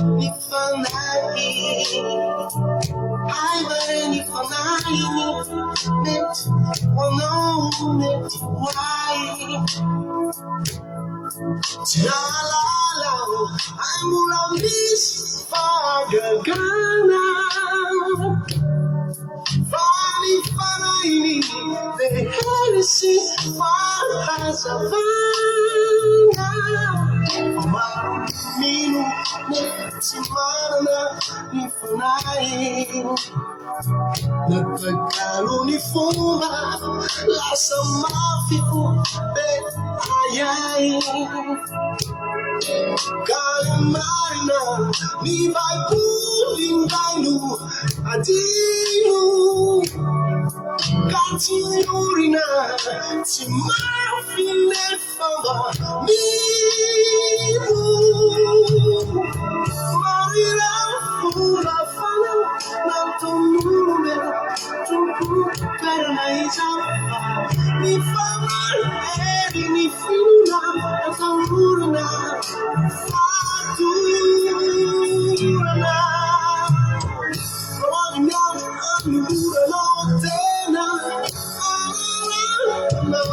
nifanai ai bare nifanai net wono net wai Jalala I'm on this fagagana Fani fanaini the heresy fahazavana Minu netimana nifunai Natagalu ni fuma la samafiku be ayai Kalimarina ni vai pulingainu adinu Katinurina timafine fama mimu Marira fula fana na tonune tuku perna ijafa ni fama edi ni fina atamurna faturna Rolling out anura no tena no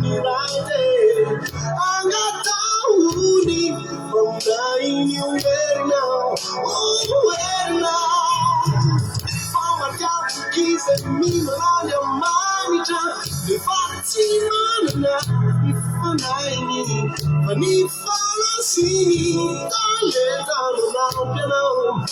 mirate angata uni from dying you where now forward down keys and me on your monitor the Fatima if I need when if I see don't let down you know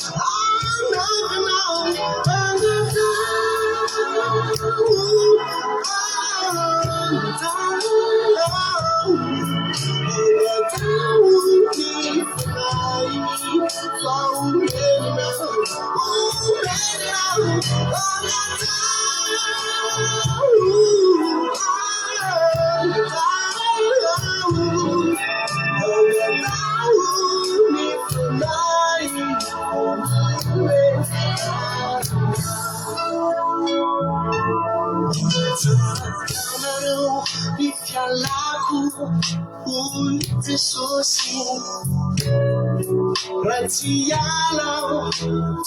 Ratiala,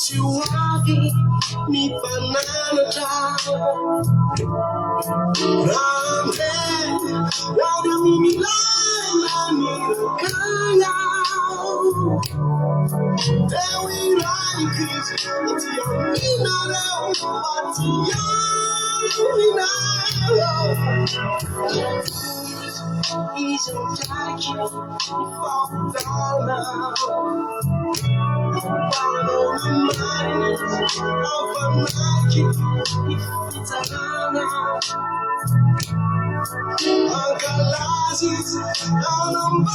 Chiwavi, mi banana tao. Rambe, wada mimi lana kaya. Dewi rani kids, it's your mina now, but your mina. He's a jacket, he falls down now. Follow the money of a magic, it's a lana. Galazis, down on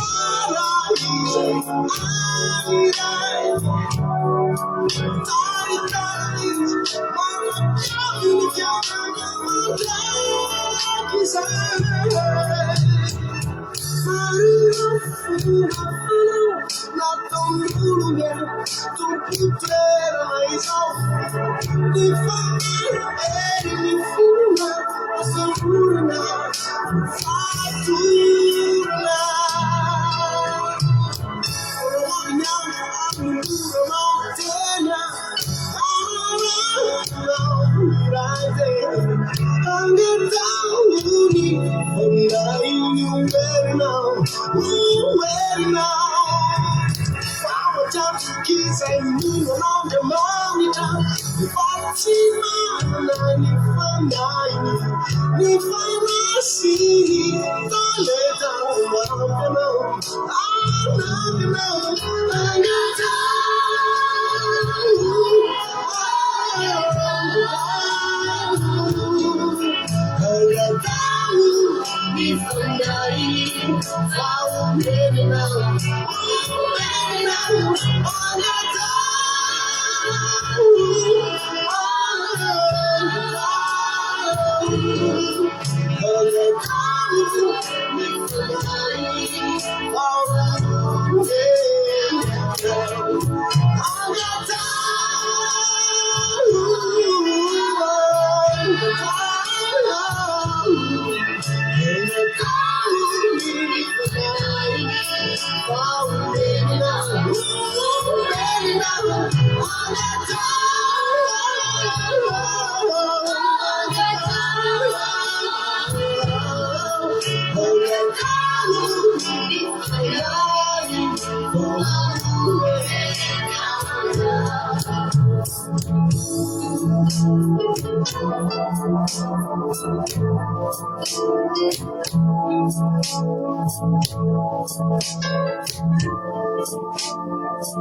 Kids and me along the monitor. If I see my life, if I see, don't let down, I'm not I'm Halleluja.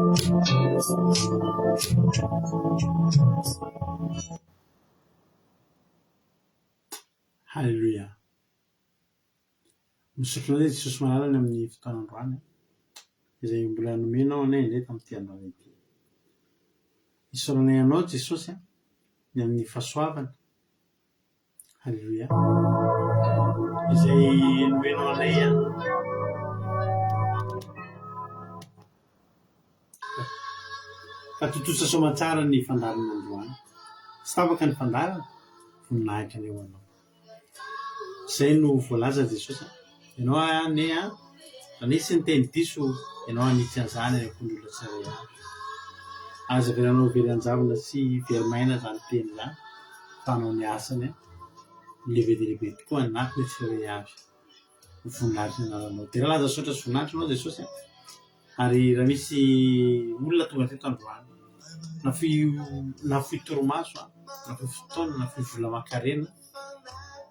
Misaotra anao Jesosy malalany amin'ny fotoanandroany izay mbola nomenao anay indray tamin'ity androany ity. Isaoranay anao Jesosy ny amin'ny fahasoavana. Halleluja. Izay nomenao anay ka totosa soamantsara ny fandarana androany. Tsy tapaka ny fandarana, voninahitra ny eo anao. Izay no voalaza Jesosy. Ianao ane raha nisy ny teny diso, ianao anitsy an'izany any am-pondrola tsirairay avy. Aza veranao very anjavona sy verimaina zany teny zany, fa anao ny asany lehibe dia lehibe tokoa anatiny tsirairay avy. Voninahitra ny anaranao. Dia raha laza sotra sy voninahitra anao Jesosy, ary raha misy olona tonga teto androany nafoy toromaso, nafoy fotoana, nafoy vola aman-karena,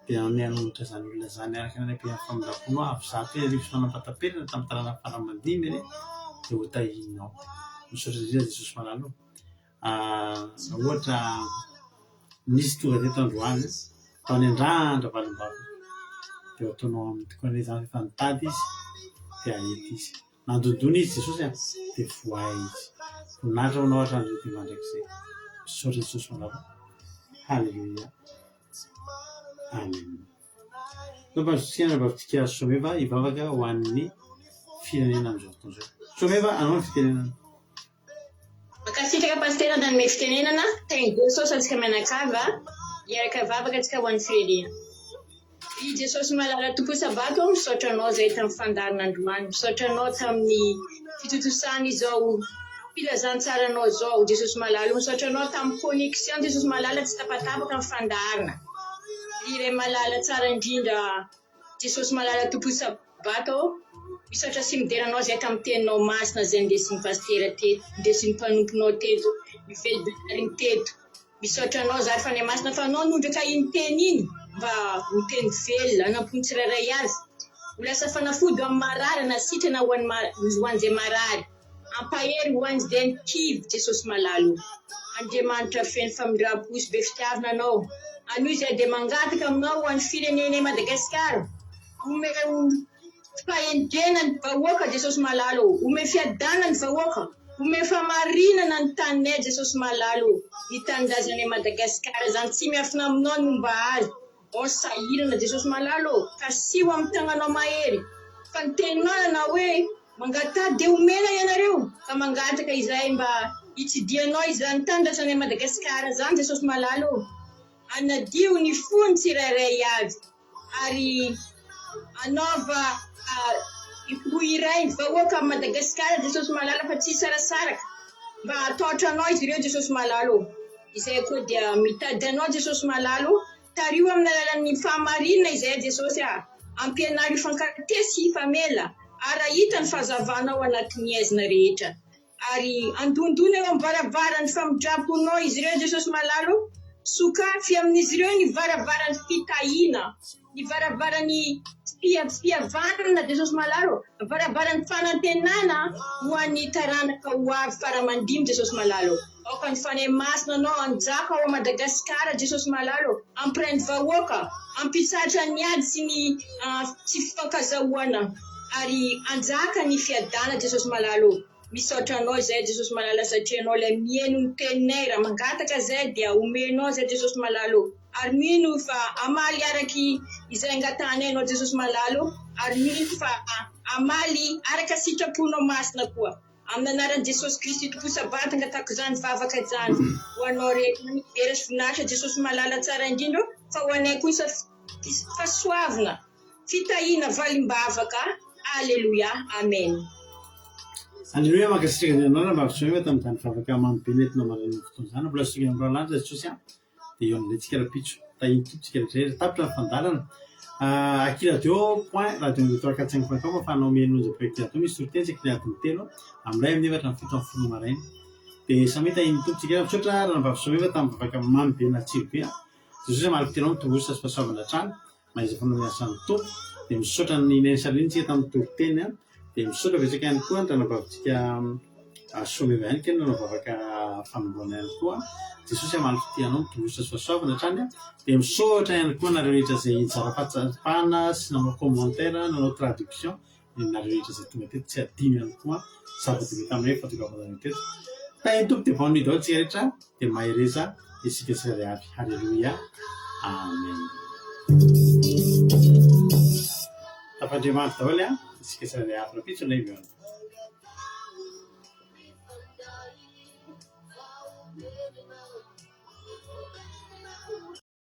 dia amin'ny hanombotra zany olona zany araka ny anam-pian'ny famindraponao avy zato hoe arivo sy manam-pataperana tamin'ny tanàna faramandimy dia ho tahinao. Misaotra indrindra Jesosy malalo. Ohatra nisy tonga teto androany ataony andrandra valim-bava, dia ataonao amin'ny tokoanay zany efa nitady izy dia ahety izy. Nandondona izy Jesosy dia voay izy. Voninahitra anao hatramin'izay dia mandrakizay. Misaotra Jesosy malalo. Halleluja. Amen. Nampandrotsiana vavintsika Someva hivavaka ho an'ny firenena amin'izao fotoana izao. Someva, anao ny fitenenana. Makasitraka pastera nanome fitenenana teny Jesosy antsika mianakava hiaraka vavaka antsika ho an'ny firenena. I Jesosy malala tompo sabato, misaotra anao izay tamin'ny fandarana androany, misaotra anao tamin'ny fitotosana izao filazantsara anao izao Jesosy malala, misaotra anao tamin'ny connexion Jesosy malala tsy tapatapaka amin'ny fandarana. Iray malala tsara indrindra Jesosy malala tompo sabato, misaotra sy mideranao izay tamin'ny teninao masina izay ndesin'ny pastera teto, ndesin'ny mpanomponao teto, mivelonariny teto. Misaotra anao zary fanay masina fa anao nondraka iny teny iny mba ho teny velona anampony tsirairay azy. Ho lasa fanafody amin'ny marary na sitrana ho an'izay marary. Ampahery ho an'izay ny kivy Jesosy malalo. Andriamanitra feno famindram-po sy be fitiavana anao. Anio izay dia mangataka aminao ho an'ny firenenay Madagasikara. Ome fahendrena ny vahoaka Jesosy malalo. Ome fiadana ny vahoaka. Ome famarinana ny taninay Jesosy malalo. Ny tanindrazanay Madagasikara zany tsy miafina aminao ny momba azy. O sahirana Jesosy malalo, ka sy ho amin'ny tagnanao mahery. Fa ny teninao na hoe mangatady dia omena ianareo. Ka mangataka izay mba hitsidianao izany tanindrazanay Madagasikara zany Jesosy malalo. Anadio ny fony tsirairay avy. Ary anaova ho iray ny vahoaka Madagasikara Jesosy malala fa tsy sarasaraka. Mba ataotranao izy ireo Jesosy malalo. Izay koa dia mitady anao Jesosy malalo. Tario amin'ny alalan'ny fahamarinana izay Jesosy ampianary fankatesy famela. Arahita ny fahazavanao anatin'ny aizina rehetra. Ary andondona eo amin'ny varavaran'ny famindraponao izy ireo Jesosy malalo. Sokafy amin'izy ireo ny varavaran'ny fitahiana, ny varavaran'ny fihavanana Jesosy malalo, varavaran'ny fanantenana ho an'ny taranaka ho avy faramandimy Jesosy malalo. Aoka ny fanay masina anao anjaka ao Madagasikara Jesosy malalo, ampiray ny vahoaka, ampisatra ny ady sy ny tsy fifankazahoana, ary anjaka ny fiadana Jesosy malalo. Misaotra anao izay Jesosy malala satria anao ilay mihaino ny teninay raha mangataka izay dia omenao izay Jesosy malalo. Ary mino fa amaly araky izay angatanay anao Jesosy malalo, ary mino fa amaly araka sitraponao masina koa. Amin'ny anaran'i Jesosy Kristy tompo sabato angatako izany vavaka izany ho anao rehetra era sy voninahitra Jesosy malala tsara indrindra, fa ho anay kosa fahasoavana, fitahiana valim-bavaka. Alleluia, amen. Alleluia, makasitraka ny anao mba avisoeva tamin'ny tany vavaka mambe nentina marana fotoana zany. Mbola soka amin'ny roalanitra Jesosy dia eo amin'ilay rapitso tahiny totsika rehetrarehetra tapitra ny fandalana. Akiradio point radio indotro 45.com afahanao mihainonja po akiradio misy soroteny tsy akiriadiny telo amin'ilay amin'ny efatra ny fito amin'ny folo maraina. Dia samy tahiny totsika misaotra raha mba avisoeva tamin'ny vavaka mambe natsirobe. Jesosy malokitenao mitongosa sy fahasoavana trano maiza fanamiasany tompo. Dia misaotra ny nainsalintsika tamin'ny toriteny dia misaotra betsaka ihany koa ny ranabavitsika someva ihany keny nanao vavaka fanomboana ihany koa jesosy amaly fitianao mitolosa sy fahasoavana hatrany dia misaotra ihany koa nareo rehetra izay tsara-pahatsapana sy nanao commentaire nanao traduction nareo rehetra izay tonga teto tsy adino ihany koa zava-dehibe taminay fatokavana teto tainy tompo dia bonne nuit daholo tsika rehetra dia mahereza isika tsirairay avy halleluia amen tafandriamanitra daholo isika tsirairay avy rapitso ilay miona